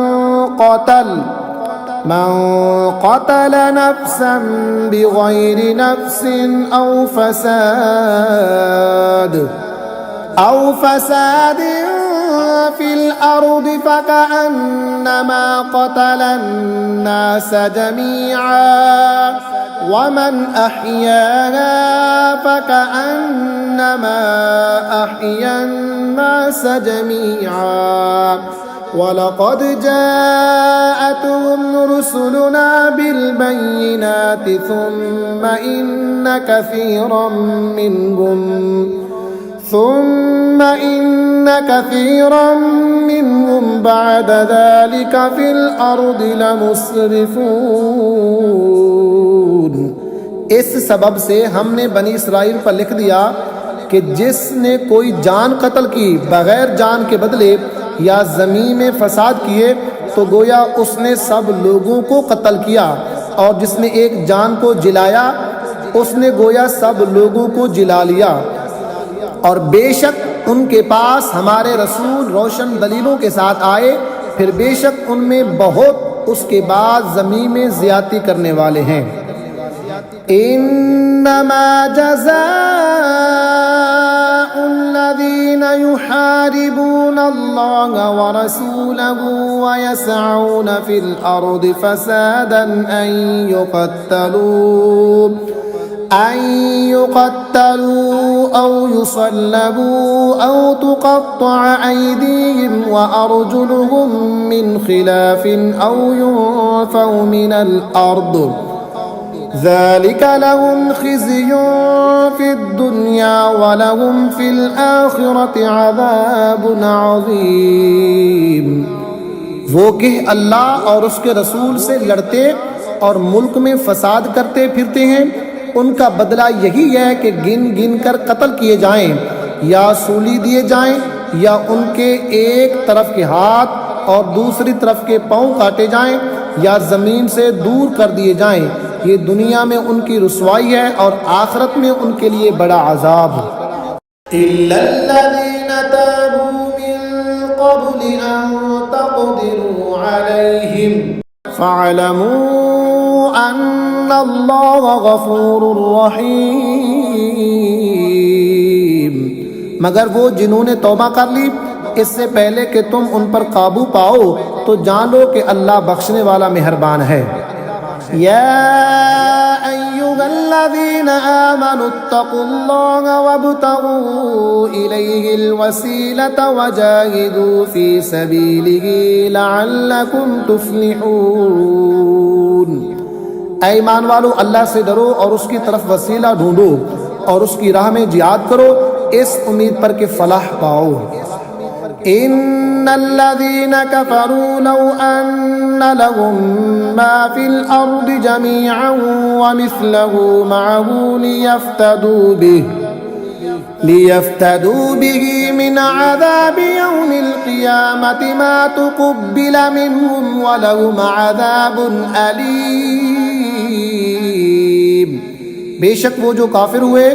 [SPEAKER 1] क़तल नफ्सन बिग़ैरि नफ्सिन औ फसाद फिल अर्दि फ़कअन्नमा क़तलन नास जमीअन वमन अह्याहा फ़कअन्नमा अह्यन नास जमीअन वलक़द जाअतहुम रुसुलुना बिलबय्यिनाति थुम्म इन्न कसीरन मिनहुम बअद ज़ालिक फ़िल अर्दि लमुस्रिफ़ून। इस सबब से हमने बनी इसराइल पर लिख दिया कि जिसने कोई जान कत्ल की बगैर जान के बदले या ज़मीन में फसाद किए तो गोया उसने सब लोगों को कत्ल किया, और जिसने एक जान को जिलाया उसने गोया सब लोगों को जिला लिया। और बेशक उनके पास हमारे रसूल रोशन दलीलों के साथ आए, फिर बेशक उनमें बहुत उसके बाद ज़मीन में ज़्यादती करने वाले हैं। इन्नमा जज़ाउ الذين يحاربون الله ورسوله ويسعون في الأرض فسادا أن يقتلوا أو يصلبوا أو تقطع أيديهم وأرجلهم من خلاف أو ينفوا من الأرض ذلك لهم خزي في الدنيا ولهم في الآخرة عذاب عظيم। वो कि अल्लाह और उसके रसूल से लड़ते और मुल्क में फसाद करते फिरते हैं, उनका बदला यही है कि गिन गिन कर कत्ल किए जाएं या सूली दिए जाएं या उनके एक तरफ के हाथ और दूसरी तरफ के पांव काटे जाएं या ज़मीन से दूर कर दिए जाएं। ये दुनिया में उनकी रुसवाई है और आखिरत में उनके लिए बड़ा अजाब है। इल्लल्लज़ीना ताबू मिन क़ब्लि अन तक़दिरू अलैहिम फ़अलमू अन्नल्लाह गफ़ूरुर रहीम। मगर वो जिन्होंने तौबा कर ली इससे पहले कि तुम उन पर काबू पाओ तो जान लो कि अल्लाह बख्शने वाला मेहरबान है। या अय्युहल्लज़ीना आमनु इत्तक़ुल्लाह वब्तगू इलैहिल वसीलता वजाहिदू फी सबीलिही लअल्लकुम तुफ्लिहून। ऐ ईमान वालो, अल्लाह से डरो और उसकी तरफ वसीला ढूंढो और उसकी राह में जिहाद करो इस उम्मीद पर कि फलाह पाओ। इन्नल्लज़ीना कफ़रू लौ अन्न लहुम मा फिल अर्दि जमीअन व मिस्लहु मअहू लियफ्तदू बिही मिन अज़ाबि यौमिल क़ियामति मा तुक़ब्बिल मिनहुम व लहुम अज़ाबुन अलीम। बेशक वो जो काफिर हुए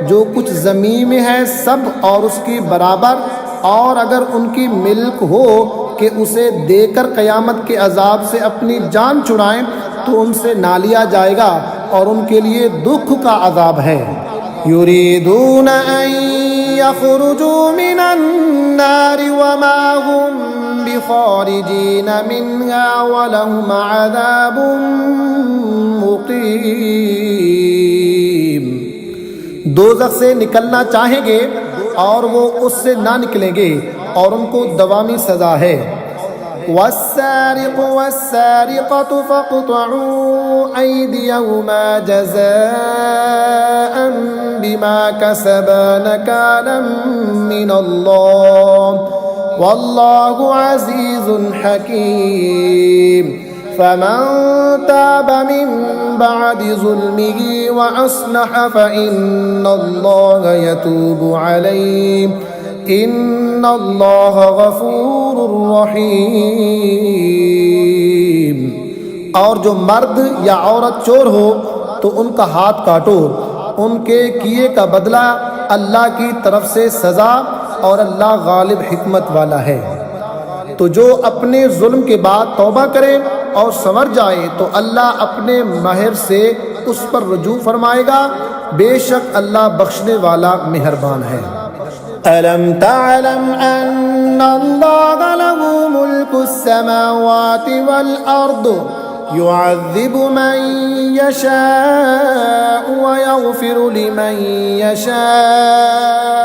[SPEAKER 1] जो कुछ ज़मीन में है सब और उसकी बराबर, और अगर उनकी मिल्क हो कि उसे देकर क़यामत के अजाब से अपनी जान छुड़ाएं तो उनसे ना लिया जाएगा और उनके लिए दुख का अजाब है। युरीदून अन यख़रुजू मिनन नारि वमा हुम बिख़ारिजीन मिन्हा व लहुम अज़ाबुन मुक़ीम। दोज़ख से निकलना चाहेंगे और वो उससे ना निकलेंगे और उनको दवामी सजा है। वस्सारिक़ु वस्सारिक़तु फ़क़्तअू अयदियहुमा जज़ाअन बिमा कसबा नकालन मिनल्लाह वल्लाहु अज़ीज़ुन हकीम। फमन ताब मिन बअदि ज़ुल्मिही व अस्लह फ़इन्नल्लाह यतूबु अलैहि इन्नल्लाह गफ़ूरुर रहीम। और जो मर्द या औरत चोर हो तो उनका हाथ काटो, उनके किए का बदला अल्लाह की तरफ से सज़ा और अल्लाह गालिब हिकमत वाला है। तो जो अपने जुल्म के बाद तौबा करे और संवर जाए तो अल्लाह अपने महर से उस पर रुजू फरमाएगा। बेशक अल्लाह बख्शने वाला मेहरबान है। अलम तअलम अन्नल्लाह लहू मुल्कुस समावाति वल अर्द युअज़्ज़िबु मन यशाअ व यग़फ़िरु लिमन यशाअ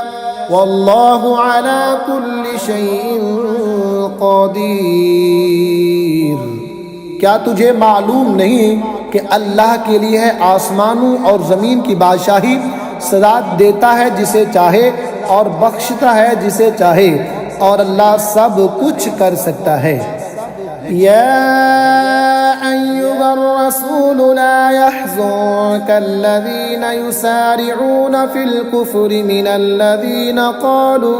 [SPEAKER 1] वल्लाहु अला कुल्लि शैइन क़दीर। क्या तुझे मालूम नहीं कि अल्लाह के लिए है आसमानों और ज़मीन की बादशाही, सदा देता है जिसे चाहे और बख्शता है जिसे चाहे, और अल्लाह सब कुछ कर सकता है। या अय्युहर रसूल ला यहज़ुनकल्लज़ीना युसारिऊना फिल कुफ्रि मिनल्लज़ीना क़ालू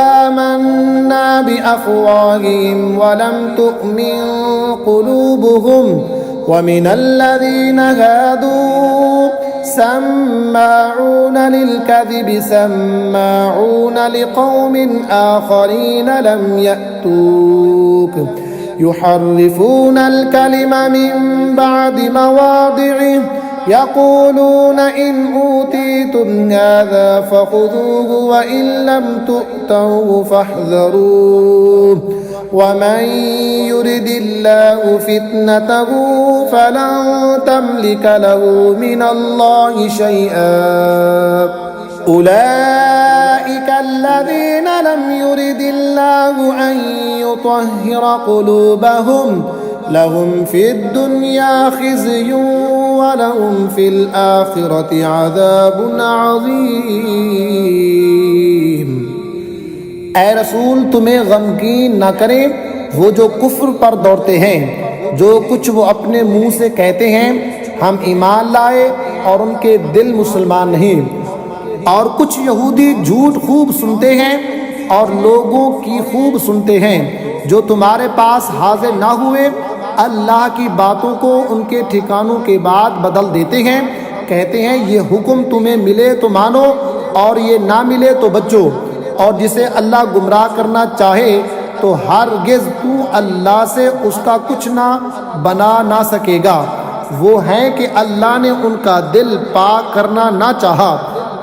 [SPEAKER 1] आमन्ना बिअफ़वाहिहिम वलम तुअमिन क़ुलूबुहुम वमिनल्लज़ीना हादू सम्माऊन लिलकज़िब सम्माऊन लिक़ौमिन आख़रीन लम यअतूक युहर्रिफूनल कलिम मिन बअदि मवादिइहि यक़ूलून इन ऊतीतुम हाज़ा फ़ख़ुज़ूहु व इन लम तु'तौहु फ़हज़रूह वमन युरिदिल्लाहु फ़ित्नतहु फ़लन तमलिक लहु मिनल्लाहि शैआ उलाइका अल्लज़ीना लम युरिदिल्लाहु अन युतह्हिर क़ुलूबहुम लहुम फ़िद्दुन्या ख़िज़्युन व लहुम फ़िल आख़िरति अज़ाबुन अज़ीम। ऐ रसूल, तुम्हें गमगीन न करें वो जो कुफ्र पर दौड़ते हैं, जो कुछ वो अपने मुंह से कहते हैं हम ईमान लाए और उनके दिल मुसलमान नहीं। और कुछ यहूदी झूठ खूब सुनते हैं और लोगों की खूब सुनते हैं जो तुम्हारे पास हाजिर ना हुए, अल्लाह की बातों को उनके ठिकानों के बाद बदल देते हैं। कहते हैं ये हुक्म तुम्हें मिले तो मानो और ये ना मिले तो बचो, और जिसे अल्लाह गुमराह करना चाहे तो हरगिज़ तू अल्लाह से उसका कुछ ना बना ना सकेगा। वो हैं कि अल्लाह ने उनका दिल पाक करना ना चाहा,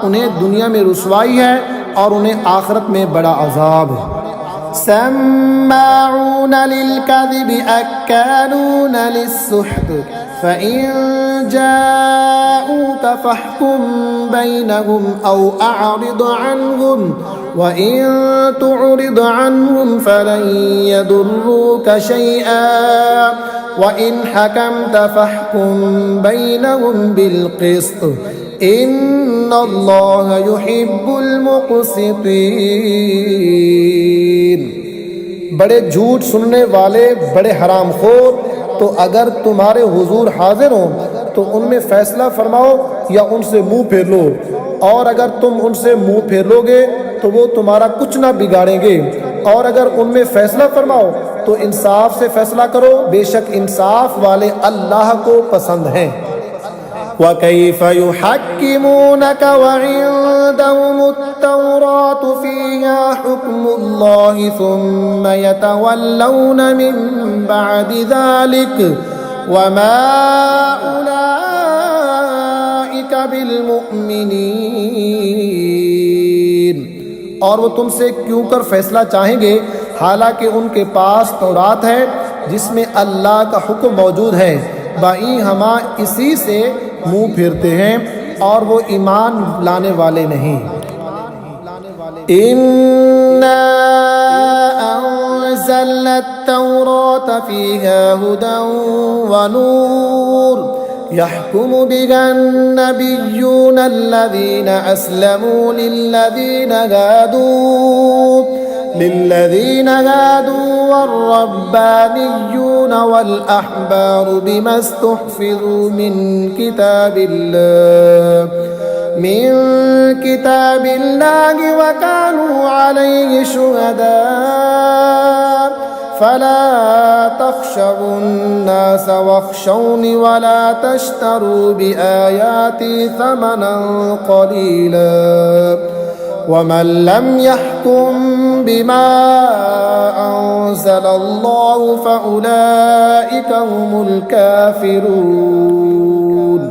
[SPEAKER 1] उन्हें दुनिया में रुसवाई है और उन्हें आखिरत में बड़ा अजाब है। सम्माऊन लिलकज़िब अक्कालून लिस्सुहत फ़इन जाऊक फ़हकुम बैनहुम औ अअरिद अन्हुम वइन तुअरिद अन्हुम फ़लन यदुर्रूक शैआ वइन हकमत फ़हकुम बैनहुम बिलक़िस्त इन्नल्लाह युहिब्बुल मुक़सितीन। बड़े झूठ सुनने वाले, बड़े हरामखोर, तो अगर तुम्हारे हुजूर हाजिर हों तो उनमें फैसला फरमाओ या उनसे मुंह फेर लो, और अगर तुम उनसे मुंह फेर लोगे तो वो तुम्हारा कुछ ना बिगाड़ेंगे, और अगर उनमें फैसला फरमाओ तो इंसाफ से फैसला करो, बेशक इंसाफ वाले अल्लाह को पसंद हैं। वकैफ़ युहक्किमूनक वइंदहुमुत-तौरात फ़ीहा हुक्मुल्लाहि सुम्म यतवल्लौन मिन बअदि ज़ालिक वमा उलाइका बिलमुमिनीन। और वो तुमसे क्यों कर फैसला चाहेंगे हालांकि उनके पास तौरात है जिसमें अल्लाह का हुक्म मौजूद है, बाई हमा इसी से मुंह फेरते हैं और वो ईमान लाने वाले नहीं। इन्ना अंज़लना अत-तौरात फ़ीहा हुदन व नूर यहकुमु बिहा अन्नबिय्यूना अल्लज़ीना अस्लमू लिल्लज़ीन हादू वल-रब्बानिय्यून वल-अहबारू बिमा इस्तुहफ़िज़ू मिन किताबिल्लाहि व कानू अलैहि शुहदा फला तख़शवुन-नास वख़शौनि वला तश्तरू बिआयाती थमनन क़लीला वमन लम यहकुम बिमा अंज़लल्लाहु फ़उलाइका हुमुल काफ़िरून।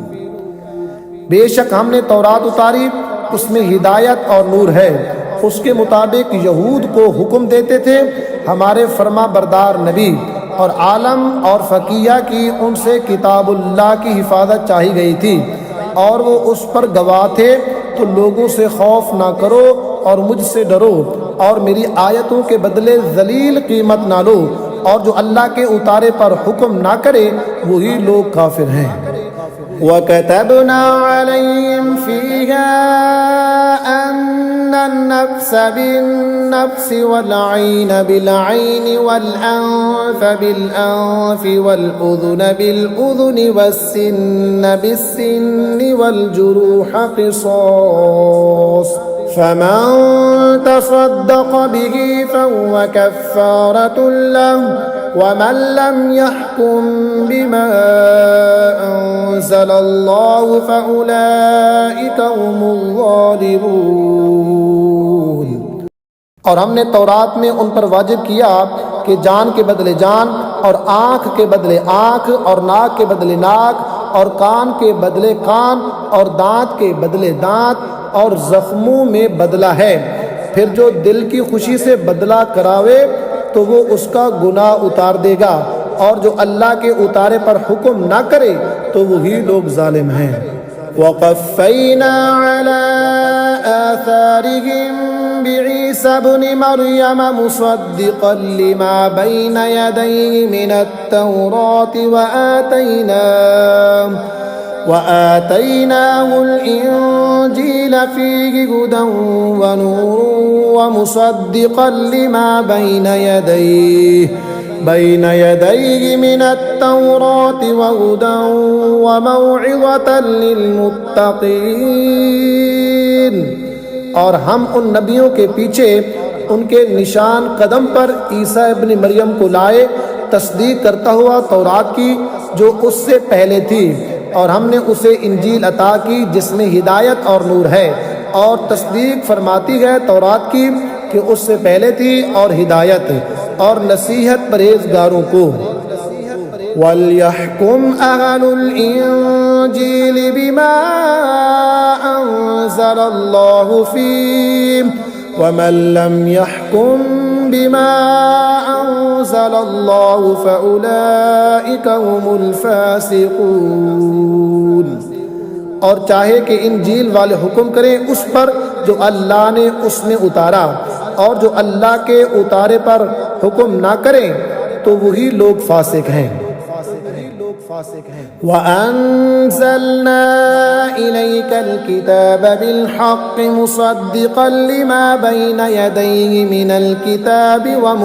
[SPEAKER 1] बेशक हमने तौरात उतारी, उसमें हिदायत और नूर है। उसके मुताबिक यहूद को हुक्म देते थे हमारे फरमा बरदार नबी, और आलम और फ़कीहा की उनसे किताबुल्लाह की हिफाजत चाही गई थी, और वो उस पर गवाह थे। तो लोगों से खौफ ना करो और मुझसे डरो, और मेरी आयतों के बदले जलील कीमत ना लो, और जो अल्लाह के उतारे पर हुक्म ना करे वही लोग काफिर हैं। वकतबना अलैहिम फीहा अन्नन-नफ्स बिन-नफ्स वल-ऐन बिल-ऐन वल-अन्फ बिल-अन्फ वल-उज़ुन बिल-उज़ुन वस्सिन्न बिस्सिन्न वल-जुरूह क़िसास फमन तसद्दक़ बिही फ़हुव कफ़्फ़ारतुन लहु वमन लम यहकुम बिमा अंज़लल्लाहु फ़उलाइका हुमुज़-ज़ालिमून। और हमने तौरात में उन पर वाजिब किया कि जान के बदले जान और आँख के बदले आँख और नाक के बदले नाक और कान के बदले कान और दांत के बदले दांत और जख्मों में बदला है। फिर जो दिल की खुशी से बदला करावे तो वो उसका गुनाह उतार देगा, और जो अल्लाह के उतारे पर हुक्म ना करे तो वही लोग जालिम हैं। वक़फ़ैना अला आसारिहिम बिईसा इब्न मरियम मुसद्दिक़न लिमा बैन यदैहि मिनत-तौराति वआतैनाहुल इंजील फीहि हुदन व नूरुन व मुसद्दिक़न लिमा बैन यदैहि मिनत-तौराति व हुदन व मौइज़तन लिल-मुत्तक़ीन। और हम उन नबियों के पीछे उनके निशान कदम पर ईसा इब्न मरियम को लाए, तस्दीक करता हुआ तौरात की जो उससे पहले थी, और हमने उसे इंजील अता की जिसमें हिदायत और नूर है, और तस्दीक फरमाती है तौरात की कि उससे पहले थी, और हिदायत और नसीहत परहेजगारों को। वलयहकुम अहलुल इंजील बिमा अंज़लल्लाहु फीहि वमन लम यहकुम बिमा अंज़लल्लाहु फउलाइका हुमुल फासिकून। और चाहे कि इंजील वाले हुक्म करें उस पर जो अल्लाह ने उसमें उतारा, और जो अल्लाह के उतारे पर हुक्म ना करें तो वही लोग फासिक हैं। वअंज़लना इलैकल किताब बिल-हक़्क़ि मुसद्दिक़न लिमा बैन यदैहि मिनल किताबि व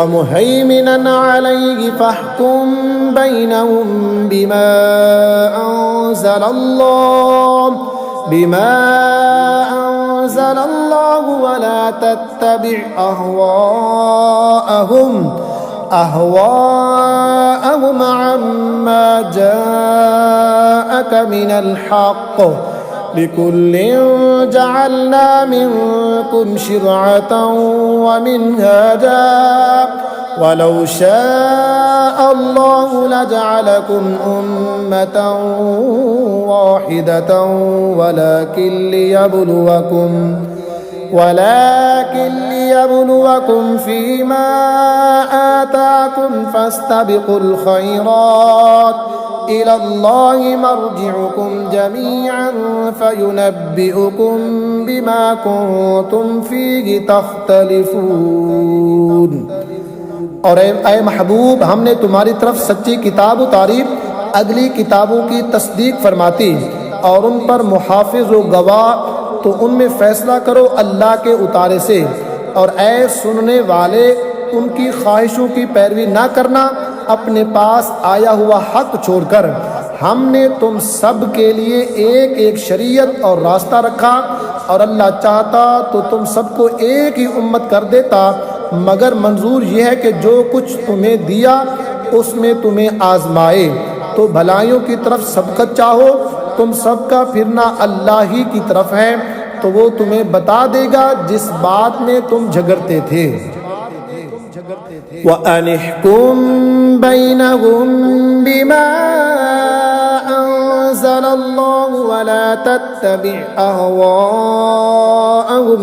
[SPEAKER 1] मुहैमिनन अलैहि फहकुम बैनहुम बिमा अंज़लल्लाहु व ला तत्तबि' अहवाअहुम अम्मा जाअक मिनल हक़्क़ लिकुल्लिन जअलना मिनकुम शिरअतन व मिनहाजा वलौ शाअ अल्लाहु लजअलकुम उम्मतन वाहिदतन वलाकिन लियब्लुवकुम फीमा आताकुम फस्तबिकुल खैरात इलल्लाहि मर्जिउकुम जमीअन फयुनब्बिउकुम बिमा कुंतुम फीहि तख्तलिफून। और ऐ महबूब, हमने तुम्हारी तरफ सच्ची किताब उतारी, अगली किताबों की तस्दीक फरमाती और उन पर मुहाफिज व गवाह, तो उनमें फैसला करो अल्लाह के उतारे से। और ऐ सुनने वाले, उनकी ख्वाहिशों की पैरवी ना करना, अपने पास आया हुआ हक छोड़कर। हमने तुम सब के लिए एक एक शरीयत और रास्ता रखा, और अल्लाह चाहता तो तुम सबको एक ही उम्मत कर देता, मगर मंजूर यह है कि जो कुछ तुम्हें दिया उसमें तुम्हें आजमाए। तो भलाइयों की तरफ सबकत चाहो, तुम सबका फिरना अल्लाह ही की तरफ है, तो वो तुम्हें बता देगा जिस बात में तुम झगड़ते थे। वअनिहकुम बैनहुम बिमा अंज़लल्लाहु वला तत्तबि' अहवाअहुम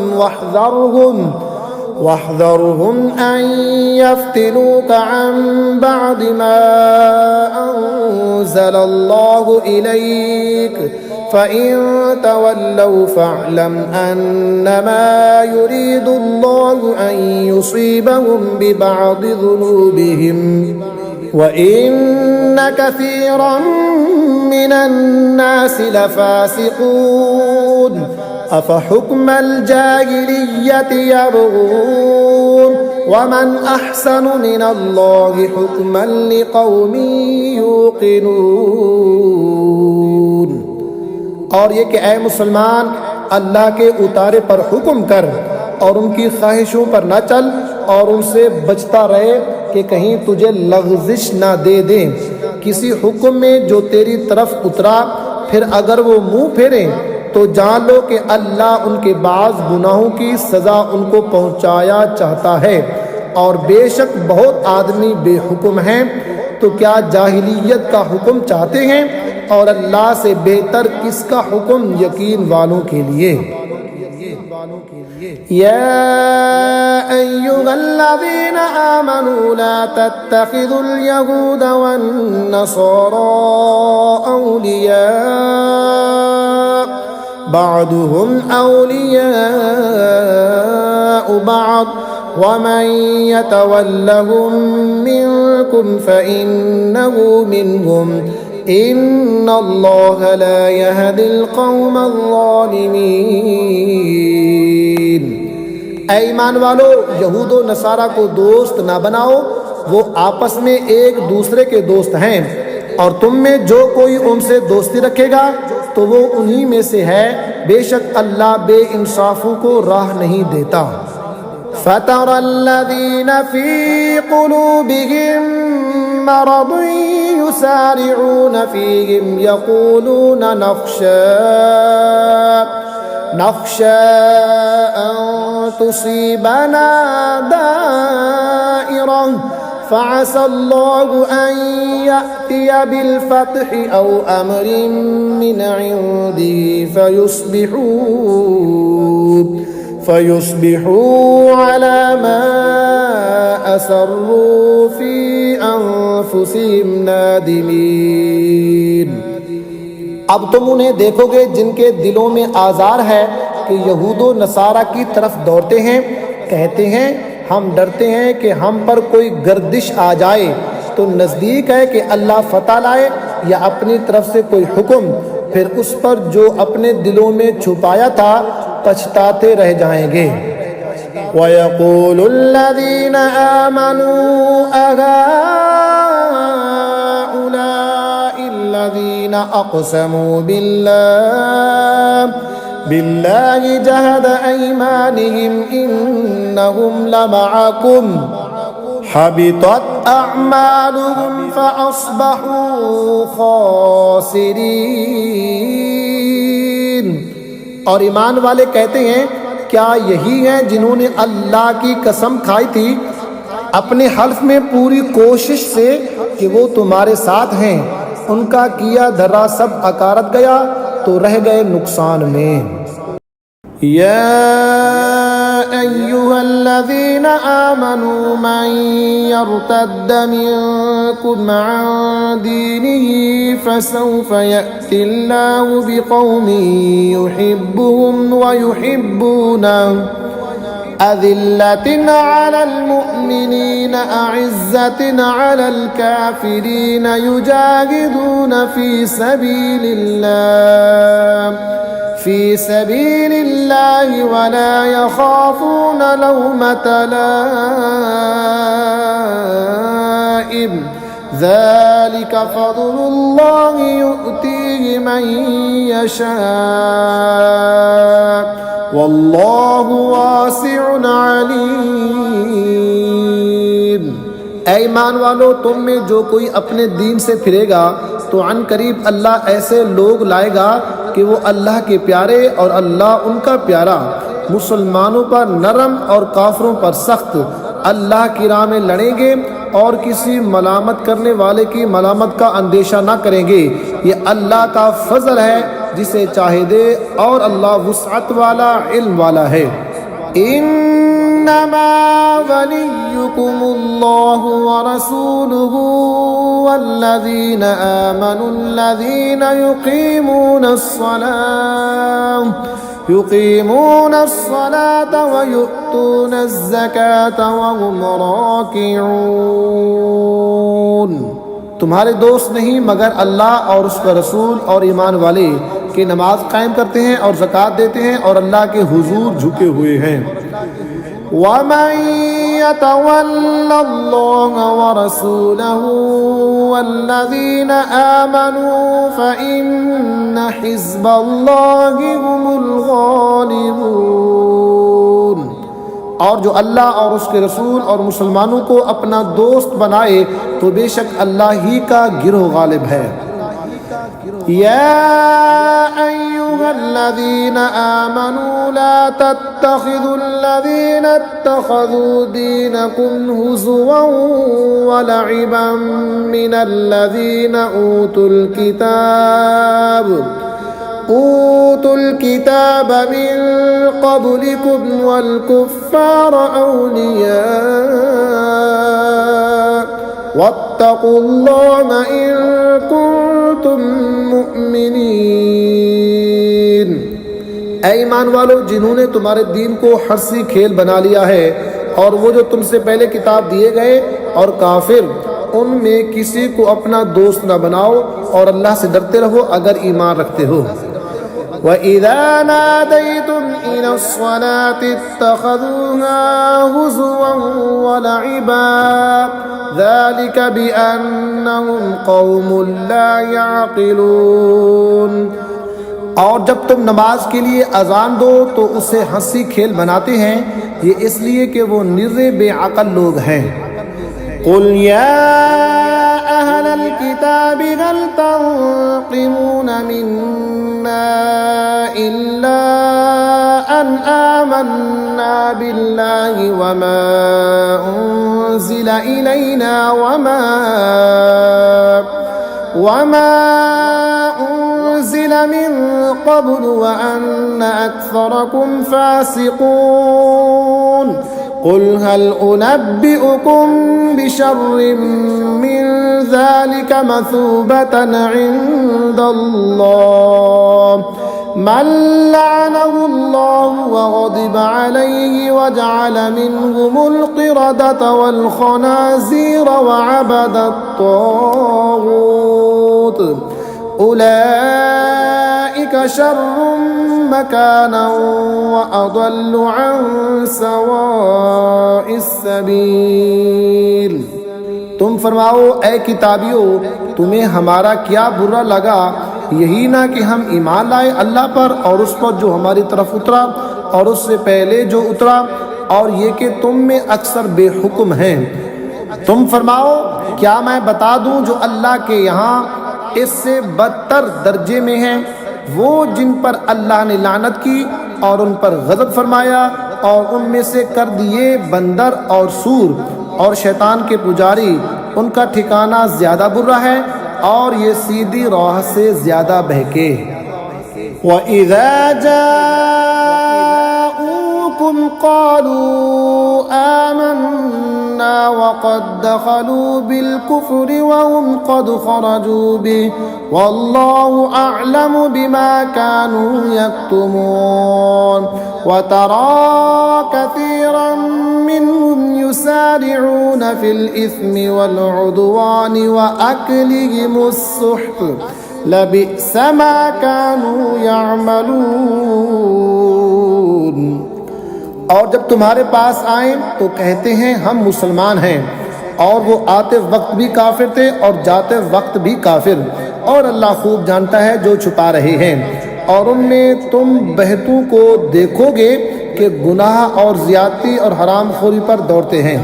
[SPEAKER 1] वाहज़रहुम अन यफ्तिनूका अन बअद मा अंज़लल्लाहु इलैक फ़इन तवल्लव फ़अलम अन्नमा युरीदुल्लाहु अन युसीबहुम बिबअदि ज़ुनूबिहिम व इन्न कसीरन मिनन नासि लफ़ासिक़ून अफ़हुक्मल जाहिलिय्यति यबग़ून वमन अहसनु मिनल्लाहि हुक्मन लिक़ौमिन यूक़िनून। और ये कि ऐ मुसलमान, अल्लाह के उतारे पर हुक्म कर और उनकी ख्वाहिशों पर न चल, और उनसे बचता रहे कि कहीं तुझे लग़ज़िश ना दे दें किसी हुक्म में जो तेरी तरफ उतरा। फिर अगर वो मुंह फेरें तो जान लो कि अल्लाह उनके बाज़ गुनाहों की सज़ा उनको पहुँचाया चाहता है, और बेशक बहुत आदमी बेहुक्म हैं। तो क्या जाहिलियत का हुक्म चाहते हैं और अल्लाह से बेहतर किसका हुक्म यकीन वालों के लिए। या अय्युहल्लज़ीना आमनू ला तत्तखिज़ुल यहूद वन नसारा औलिया बअदुहुम औलियाउ बअद वमन यतवल्लहुम मिनकुम फइन्नहु मिनहुम इन्नल्लाह ला यहदिल कौमल ज़ालिमीन। ऐ ईमान वालो, यहूद व नसारा को दोस्त ना बनाओ, वो आपस में एक दूसरे के दोस्त हैं, और तुम में जो कोई उनसे दोस्ती रखेगा तो वो उन्हीं में से है। बेशक अल्लाह बेइंसाफों को राह नहीं देता। फ़तरल्लज़ीना फ़ी क़ुलूबिहिम मरद युसारिऊन फ़ीहिम यक़ूलून नख़शा अन तुसीबना दाइरा फ़असल्लाहु अन यअतिय बिल-फ़त्हि औ अम्रिन मिन इंदिही फ़युस्बिहू अला मा असर्रू फ़ी अनफ़ुसिहिम नादिमीन। अब तुम उन्हें देखोगे जिनके दिलों में आज़ार है कि यहूद व नसारा की तरफ दौड़ते हैं, कहते हैं हम डरते हैं कि हम पर कोई गर्दिश आ जाए, तो नज़दीक है कि अल्लाह फतह लाए या अपनी तरफ से कोई हुक्म, फिर उस पर जो अपने दिलों में छुपाया था पछताते रह जाएंगे। वयक़ूलुल्लज़ीना आमनू अहाउलाइल्लज़ीना अक़समू बिल्लाहि जहद ऐमानिहिम इन्नहुम लमअकुम हबितत अअमालुहुम फ़अस्बहू ख़ासिरीन। और ईमान वाले कहते हैं क्या यही हैं जिन्होंने अल्लाह की कसम खाई थी अपने हल्फ में पूरी कोशिश से कि वो तुम्हारे साथ हैं, उनका किया धरा सब अकारत गया तो रह गए नुकसान में। या अय्युहल्लज़ीना आमनू मन यर्तद्द मिनकुम अन दीनिही फसौफ यअतिल्लाहु बिक़ौमिन युहिब्बुहुम व युहिब्बूनहु अज़िल्लतिन अलल मुअ्मिनीन अइज़्ज़तिन अलल काफ़िरीन युजाहिदून फ़ी सबीलिल्लाहि वला यख़ाफ़ून लौमत लाइम ज़ालिक फ़ज़लुल्लाहि युअतीहि मन यशा वल्लाहु वासिउन अलीम। ऐ ईमान वालो, तुम में जो कोई अपने दीन से फिरेगा तो अन करीब अल्लाह ऐसे लोग लाएगा कि वो अल्लाह के प्यारे और अल्लाह उनका प्यारा, मुसलमानों पर नरम और काफिरों पर सख्त, अल्लाह की राह में लड़ेंगे और किसी मलामत करने वाले की मलामत का अंदेशा ना करेंगे। ये अल्लाह का फजल है जिसे चाहे दे, और अल्लाह वुसअत वाला, इल्म वाला है। इन्नमा वलियुकुमुल्लाहु व रसूलुहु वल्लज़ीना आमनुल्लज़ीना युक़ीमूनस्सलाता व यु'तूनज़्ज़काता व हुम राकिऊन। तुम्हारे दोस्त नहीं मगर अल्लाह और उसका रसूल और ईमान वाले कि नमाज कायम करते हैं और ज़कात देते हैं और अल्लाह के हुजूर झुके हुए हैं। वमन यतवल्लल्लाह व रसूलहु वल्लज़ीना आमनू फ़इन्न हिज़्बल्लाहि हुमुल गालिबून। और जो अल्लाह और उसके रसूल और मुसलमानों को अपना दोस्त बनाए तो बेशक अल्लाह ही का गिरोह गालिब है। या अय्युहल्लज़ीना आमनू ला तत्तखिज़ुल्लज़ीना इत्तखज़ू दीनकुम हुज़ुवन व लइबन मिनल्लज़ीना ऊतुल किताब मिन क़ब्लिकुम वल कुफ़्फ़ार औलिया वत्तक़ुल्लाह इन कुन्तुम मुमिनीन। ऐ ईमान वालो, जिन्होंने तुम्हारे दीन को हंसी खेल बना लिया है और वो जो तुमसे पहले किताब दिए गए और काफिर, उनमें किसी को अपना दोस्त न बनाओ और अल्लाह से डरते रहो अगर ईमान रखते हो। وَإِذَا نَادَيْتُمْ إِلَى الصَّلَاةِ اتَّخَذُوهَا هُزُوًا وَلَعِبًا ذَلِكَ بِأَنَّهُمْ قَوْمٌ لَا يَعْقِلُونَ। और जब तुम नमाज के लिए अजान दो तो उसे हंसी खेल बनाते हैं, ये इसलिए कि वो निर्रे बेअक्ल लोग हैं। कुल या अहलल किताबि हल तंक़िमून मिन्ना इल्ला अन आमन्ना बिल्लाहि वमा उन्ज़िला इलैना वमा उन्ज़िला मिन क़ब्लु व अन्न अक्सरकुम फ़ासिक़ून। कुल हल उनब्बिउकुम बिशर्रिम मिन ज़ालिका मसूबतन इंदल्लाह मन लअनहुल्लाहु व ग़ज़िब अलैहि व जअल मिनहुमुल क़िरदत वल ख़नाज़ीर व अबदत ताग़ूत उलाइका शर्रुम मकानन व अदल्लु अन सवाइस सबील। तुम फरमाओ, ऐ किताबियों, तुम्हें हमारा क्या बुरा लगा, यही ना कि हम ईमान लाए अल्लाह पर और उस पर जो हमारी तरफ उतरा और उससे पहले जो उतरा, और ये कि तुम में अक्सर बेहुक्म हैं। तुम फरमाओ, क्या मैं बता दूं जो अल्लाह के यहाँ इससे बदतर दर्जे में हैं, वो जिन पर अल्लाह ने लानत की और उन पर गज़ब फरमाया और उनमें से कर दिए बंदर और सूर और शैतान के पुजारी, उनका ठिकाना ज्यादा बुरा है और ये सीधी राह से ज्यादा बहके। वइज़ा जाऊकुम क़ालू आमन्ना वक़द दख़लू बिल कुफ़्रि वहुम क़द ख़रजू बिहि वल्लाहु अअलमु बिमा कानू यक्तुमून। वतरा कसीरन मिनहुम युसारिऊन फिल इस्मि वल उद्वानि व अक्लिहिमुस सुह्त लबिअस मा कानू यअमलून। और जब तुम्हारे पास आए तो कहते हैं हम मुसलमान हैं, और वो आते वक्त भी काफिर थे और जाते वक्त भी काफिर, और अल्लाह खूब जानता है जो छुपा रहे हैं। और उनमें तुम बहतों को देखोगे कि गुनाह और ज्यादती और हरामखोरी पर दौड़ते हैं,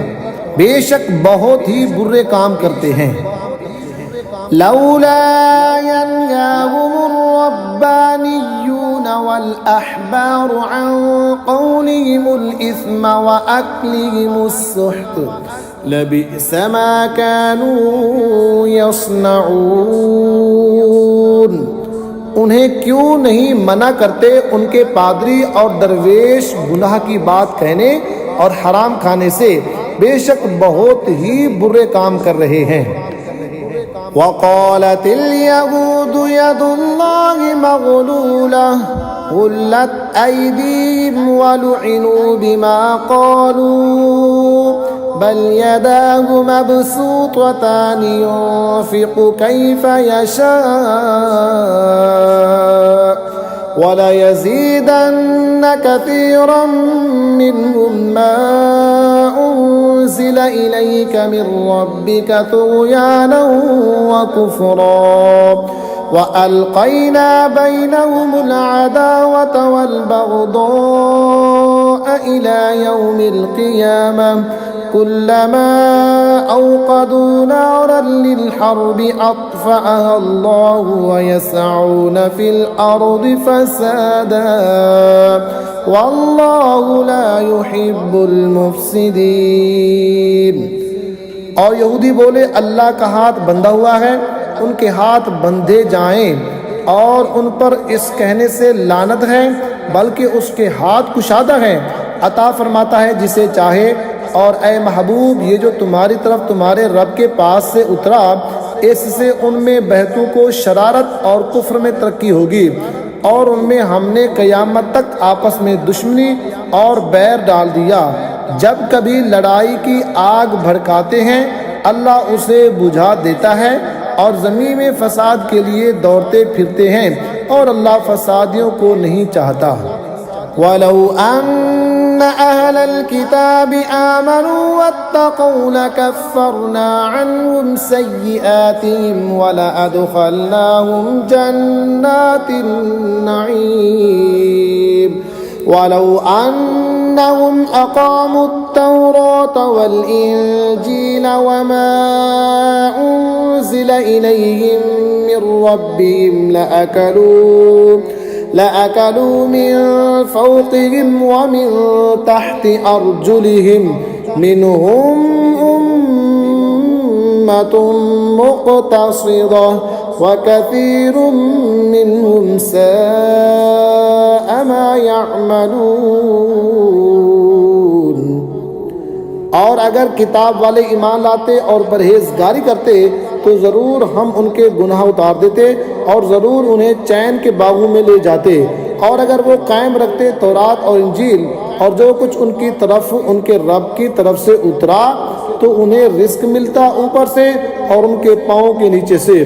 [SPEAKER 1] बेशक बहुत ही बुरे काम करते हैं। लौला यनहाहुमुर रब्बानिय्यून वल अहबारु अन क़ौलिहिमुल इस्म व अक्लिहिमुस सुह्त लबिअस मा कानू यस्नऊन। उन्हें क्यों नहीं मना करते उनके पादरी और दरवेश गुनाह की बात कहने और हराम खाने से, बेशक बहुत ही बुरे काम कर रहे हैं। वक़ालतिल यहूदु यदुल्लाहि मग़लूलह गुल्लत ऐदीहिम वलुइनु बिमा क़ालू बल यदाहु मबसूततानि युन्फ़िक़ु कैफ़ यशाअ वलयज़ीदन्न कसीरन मिनहुम मा उन्ज़िल इलैक मिन रब्बिक तुग़यानन व कुफ़्रा वअल्क़ैना बैनहुमुल अदावत वल बग़दाअ इला यौमिल क़ियामह कुल्लमा औक़दू नारन लिल-हर्ब अत्फ़अहा अल्लाहु व यसअून फिल अर्दि फ़सादा वल्लाहु ला युहिब्बुल मुफ़्सिदीन। और यहूदी बोले, अल्लाह का हाथ बंधा हुआ है, उनके हाथ बंधे जाएं, और उन पर इस कहने से लानत है, बल्कि उसके हाथ कुशादा हैं, अता फरमाता है जिसे चाहे। और ए महबूब, ये जो तुम्हारी तरफ तुम्हारे रब के पास से उतरा, इससे उनमें बहतों को शरारत और कुफ्र में तरक्की होगी, और उनमें हमने क़यामत तक आपस में दुश्मनी और बैर डाल दिया। जब कभी लड़ाई की आग भड़काते हैं, अल्लाह उसे बुझा देता है, और ज़मीन में फसाद के लिए दौड़ते फिरते हैं, और अल्लाह फसादियों को नहीं चाहता। वलौ अन्ना अहलल किताबि आमनू वत्तक़ौ लकफ़्फ़रना अन्हुम सय्यिआतिहिम वलअदख़लनाहुम जन्नातिन नईम वलौ अन्नहुम अक़ामुत-तौरात वल-इंजील वमा उन्ज़िल इलैहिम मिन रब्बिहिम लअकलू मिन फ़ौक़िहिम व मिन तहति अर्जुलिहिम मिनहुम उम्मतुन मुक़तसिदह व कसीरुम मिनहुम साअ मा यअमलून। और अगर किताब वाले ईमान लाते और परहेजगारी करते तो ज़रूर हम उनके गुनाह उतार देते और ज़रूर उन्हें चैन के बागों में ले जाते। और अगर वो कायम रखते तौरात और इंजील और जो कुछ उनकी तरफ उनके रब की तरफ से उतरा, तो उन्हें रिस्क मिलता ऊपर से और उनके पाँव के नीचे से।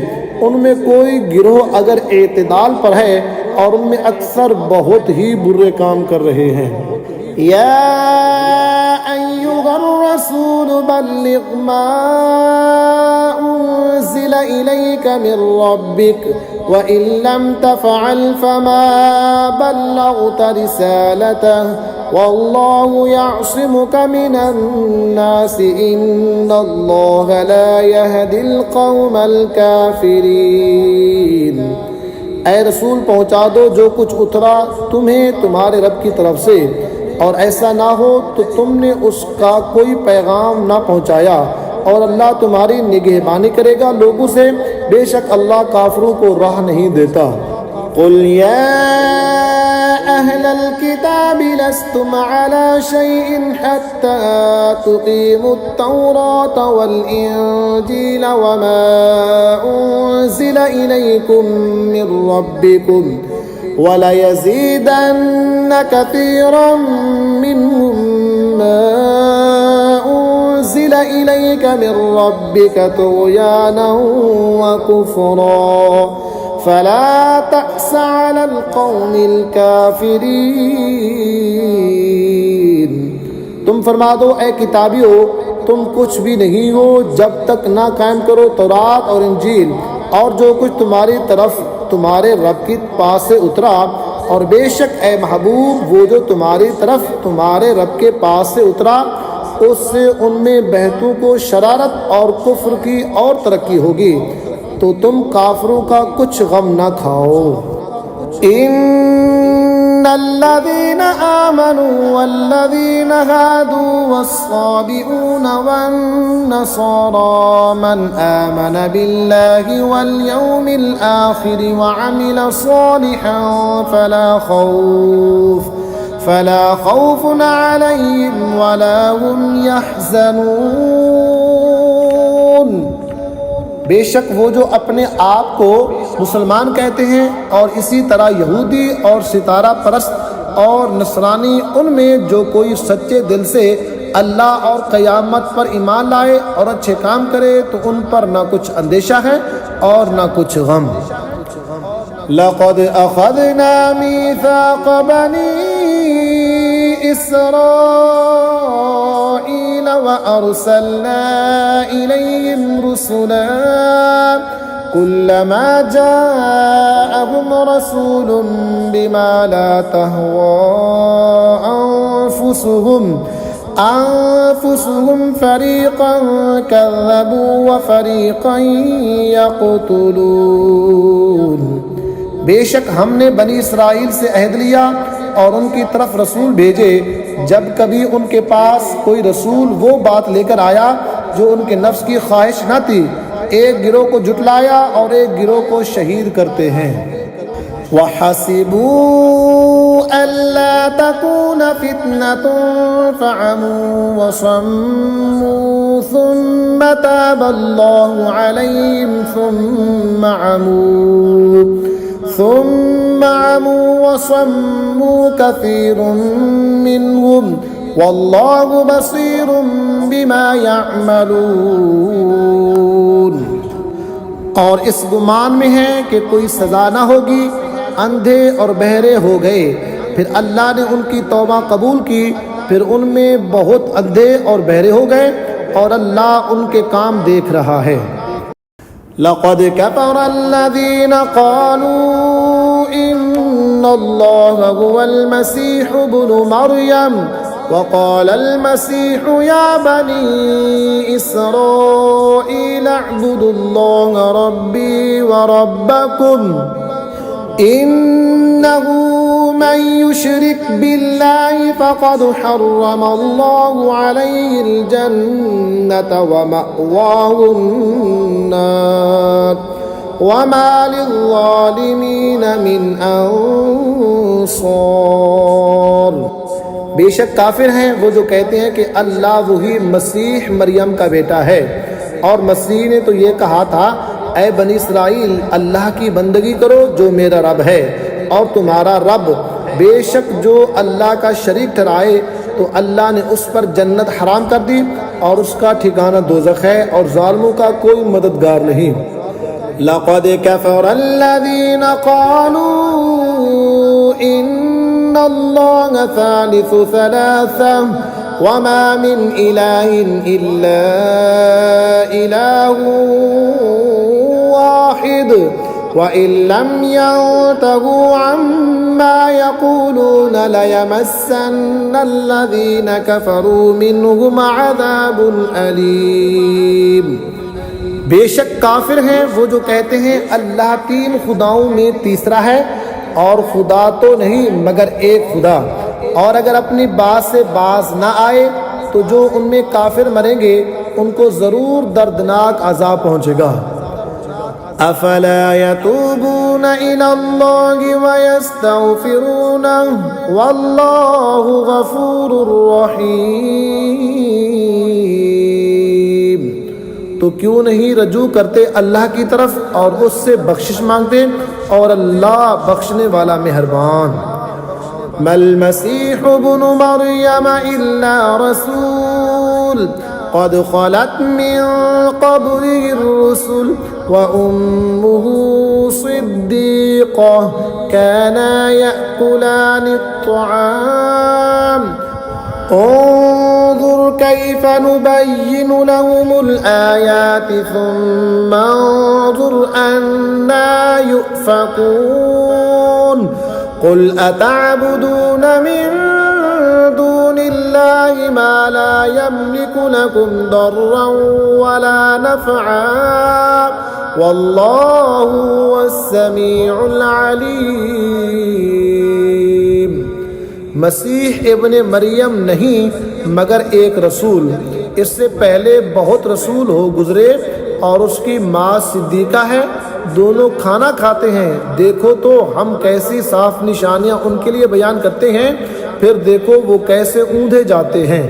[SPEAKER 1] उनमें कोई गिरोह अगर एतदाल पर है और उनमें अक्सर बहुत ही बुरे काम कर रहे हैं। या अय्युहर रसूल बल्लिग मा उन्ज़िल इलैका मिन रब्बिक व इन लम तफ़अल फमा बल्लग़्ता रिसालतहु वल्लाहु यअसिमुका मिनन नास इन्नल्लाह ला यहदिल क़ौमल काफ़िरीन। ऐ रसूल, पहुँचा दो जो कुछ उतरा तुम्हें तुम्हारे रब की तरफ से, और ऐसा ना हो तो तुमने उसका कोई पैगाम ना पहुँचाया, और अल्लाह तुम्हारी निगहबानी करेगा लोगों से, बेशक अल्लाह काफिरों को राह नहीं देता। कुल या अहलल किताबि लस्तुम अला शैइन हत्ता तुक़ीमुत-तौरात वल-इंजील वमा उन्ज़िल इलैकुम मिन रब्बिकुम वलयज़ीदन्न कसीरन मिनहुम मा उन्ज़िल इलैका मिन रब्बिका तुग़यानन व कुफ़्रा फला तअस अलल क़ौमिल काफ़िरीन। तुम फरमा दो, ए किताबियों, तुम कुछ भी नहीं हो जब तक ना कायम करो तौरात और इंजील और जो कुछ तुम्हारी तरफ तुम्हारे रब के पास से उतरा, और बेशक ए महबूब, वो जो तुम्हारी तरफ तुम्हारे रब के पास से उतरा, उससे उनमें बहतों को शरारत और कुफ्र की और तरक्की होगी, तो तुम काफिरों का कुछ गम न खाओ। इन्नल्लज़ीना आमनू वल्लज़ीना हादू वस्साबिऊन वन्नसारा मन आमन बिल्लाहि वल यौमिल आखिर व अमिल सालिहन फला खौफुन अलैहिम वला हुम यहज़नून। बेशक वो जो अपने आप को मुसलमान कहते हैं और इसी तरह यहूदी और सितारा परस्त और नसरानी, उनमें जो कोई सच्चे दिल से अल्लाह और क़यामत पर ईमान लाए और अच्छे काम करे, तो उन पर ना कुछ अंदेशा है और ना कुछ गम। लक़द अख़ज़ना मीसाक़ बनी इस्राईल व अरसलना इलैहिम रुसुला कुल्लमा जाअहुम रसूलुम बिमा ला तहवा अन्फुसुहुम أنفسهم फरीक़न कज़्ज़बू व फरीक़न यक़्तुलून। बेशक हमने बनी इसराइल से अहद लिया और उनकी तरफ रसूल भेजे। जब कभी उनके पास कोई रसूल वो बात लेकर आया जो उनके नफ्स की ख्वाहिश न थी, एक गिरोह को जुटलाया और एक गिरोह को शहीद करते हैं। वहसिबू अल्ला तकून फितनतुन फअमू वसम्मू सुम्म ताबल्लाहु अलैहिम सुम्म अमू वसम्मू कसीरुम मिनहुम वल्लाहु बसीरुम बिमा यअमलून। और इस गुमान में है कि कोई सज़ा न होगी। अंधे और बहरे हो गए, फिर अल्लाह ने उनकी तौबा कबूल की, फिर उनमें बहुत अंधे और बहरे हो गए और अल्लाह उनके काम देख रहा है। लक़द कफ़र अल्लज़ीन क़ालू इन्नल्लाह हुवल मसीह इब्नु मरियम वक़ालल मसीह या बनी इसराईल अअ्बुदुल्लाह रब्बी व रब्बकुम इन्नहु मन युशरिक बिल्लाहि फ़क़द हर्रमल्लाहु अलैहिल जन्नत व मअवाहुन नार व मा लिज़्ज़ालिमीन मिन अंसार। बेशक काफिर हैं वो जो कहते हैं कि अल्लाह वही मसीह मरियम का बेटा है। और मसीह ने तो ये कहा था, ऐ बनी इसराइल अल्लाह की बंदगी करो जो मेरा रब है और तुम्हारा रब। बेशक जो अल्लाह का शरीक ठहराए तो अल्लाह ने उस पर जन्नत हराम कर दी और उसका ठिकाना दोज़ख है और ज़ालिमों का कोई मददगार नहीं। लक़द कफ़र अल्लज़ीन क़ालू इन्नल्लाह सालिसु सलासा वमा मिन इलाहिन इल्ला इलाहु वाहिद व इन लम यंतहू अम्मा यक़ूलून लयमस्सन्नल्लज़ीन कफ़रू मिनहुम अज़ाबुन अलीम। बेशक काफिर हैं वो जो कहते हैं अल्लाह तीन खुदाओं में तीसरा है और खुदा तो नहीं मगर एक खुदा। और अगर अपनी बात से बाज ना आए तो जो उनमें काफिर मरेंगे उनको ज़रूर दर्दनाक अज़ाब पहुँचेगा। अफ़ला यतूबून इलल्लाहि व यस्तग़फिरूनहु वल्लाहु गफ़ूरुर रहीम। तो क्यों नहीं रजू करते अल्लाह की तरफ और उससे बख्शिश मांगते और अल्लाह बख्शने वाला मेहरबान। मल मसीह इब्नु मरियम इल्ला रसूल क़द ख़लत मिन क़ब्लिहि रुसुल व उम्मुहु सिद्दीक़ह काना यअकुलानि अत्तआम उन्ज़ुर कैफ़ नुबय्यिनु लहुमुल आयाति सुम्मा उन्ज़ुर अन्ना युफ़कून। क़ुल अतअबुदून मिन दूनिल्लाहि मा ला यमलिकु लकुम दर्रन वला नफ़अन वल्लाहु हुवस-समीउल अलीम। मसीह इब्न मरियम नहीं मगर एक रसूल। इससे पहले बहुत रसूल हो गुजरे और उसकी माँ सिद्दीक़ा है। दोनों खाना खाते हैं। देखो तो हम कैसी साफ निशानियां उनके लिए बयान करते हैं, फिर देखो वो कैसे ऊंधे जाते हैं।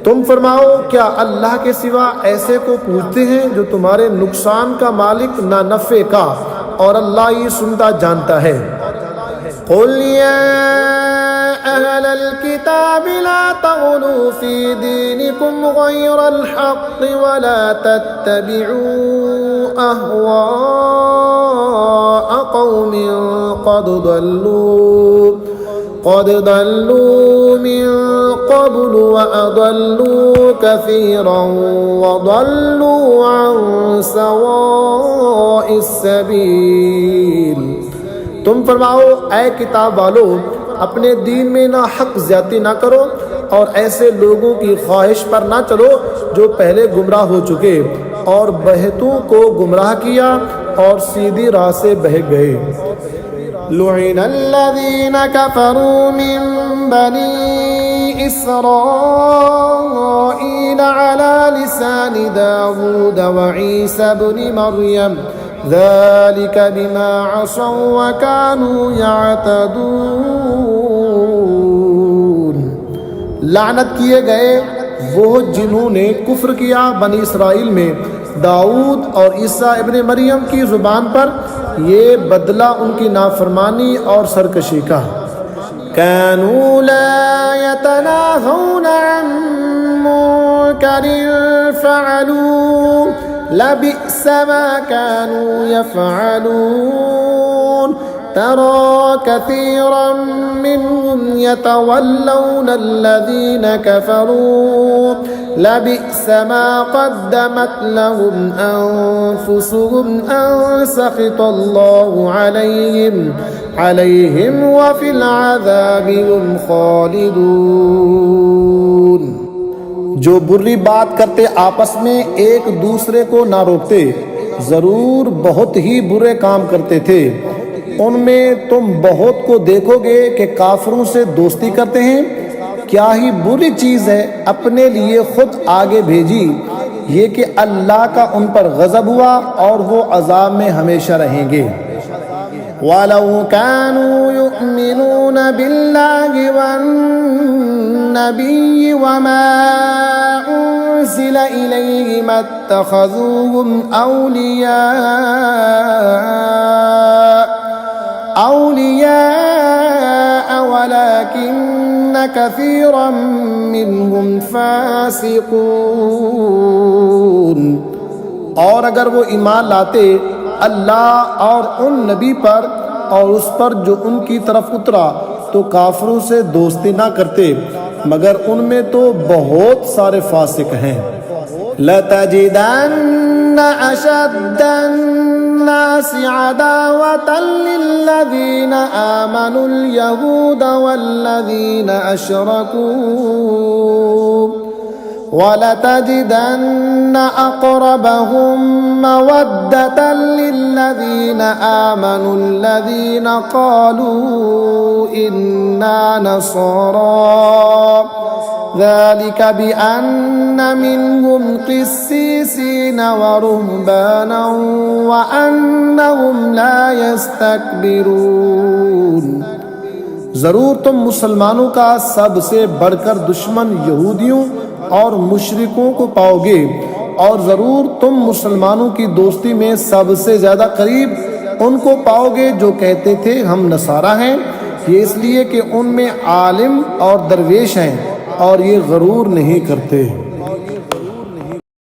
[SPEAKER 1] तुम फरमाओ क्या अल्लाह के सिवा ऐसे को पूछते हैं जो तुम्हारे नुकसान का मालिक ना नफ़े का, और अल्लाह ये सुनता जानता है। क़ुल या अहलल किताब ला तग़लू फ़ी दीनिकुम ग़यरल हक़्क़ वला तत्तबिऊ अहवाअ क़ौमिन क़द ضلوا من قبل وأضلوا كثيرا وضلوا عن سواء السبيل। तुम फरमाओ ऐ किताब वालो अपने दीन में ना हक ज्यादती ना करो और ऐसे लोगों की ख्वाहिश पर ना चलो जो पहले गुमराह हो चुके और बहतों को गुमराह किया और सीधी राह से बहक गए। लुइनल्लज़ीन कफ़रू मिन बनी इस्राईल अला लिसानि दाऊद व ईसा इब्न मरियम ज़ालिक बिमा असौ व कानू यअतदून। लानत किए गए वो जिन्होंने कुफ्र किया बनी इसराइल में दाऊद और ईसा इब्न मरियम की ज़ुबान पर, ये बदला उनकी नाफरमानी और सरकशी का। कानू ला यतनाहूना अन मुनकरिन फ़अलू लबिअस मा कानू यफ़अलून। तरा कसीरन मिनहुम यतवल्लौना अल्लज़ीन कफ़रू लबिअस मा क़द्दमत लहुम अन्फुसुहुम अन सख़ितल्लाहु अलैहिम व फ़िल अज़ाबि हुम ख़ालिदून। जो बुरी बात करते आपस में एक दूसरे को ना रोकते, जरूर बहुत ही बुरे काम करते थे। उनमें तुम बहुत को देखोगे कि काफिरों से दोस्ती करते हैं। क्या ही बुरी चीज़ है अपने लिए खुद आगे भेजी, ये कि अल्लाह का उन पर गज़ब हुआ और वो अज़ाब में हमेशा रहेंगे। वलौ कानू युमिनून बिल्लाहि वन्नबिय्यि वमा उन्ज़िला इलैहि मत्तख़ज़ूहुम औलिया वलाकिन्न कसीरन मिनहुम फासिकून। और अगर वो ईमान लाते अल्लाह और उन नबी पर और उस पर जो उनकी तरफ उतरा, तो काफिरों से दोस्ती ना करते, मगर उनमें तो बहुत सारे फासिक हैं। लतजिदन्न अशद्दन्नासि अदावतन लिल्लज़ीन आमनुल यहूद वल्लज़ीन अशरकू वलतजिदन्न अक़रबहुम मवद्दतन लिल्लज़ीन आमनुल्लज़ीन क़ालू इन्ना नसारा ذلك بأن منهم قسيسين ورهبانا وأنهم لا يستكبرون। ज़रूर तुम मुसलमानों का सबसे बढ़कर दुश्मन यहूदियों और मुशरिकों को पाओगे, और ज़रूर तुम मुसलमानों की दोस्ती में सबसे ज़्यादा करीब उनको पाओगे जो कहते थे हम नसारा हैं। ये इसलिए कि उनमें आलिम और दरवेश हैं और ये गरूर नहीं करते।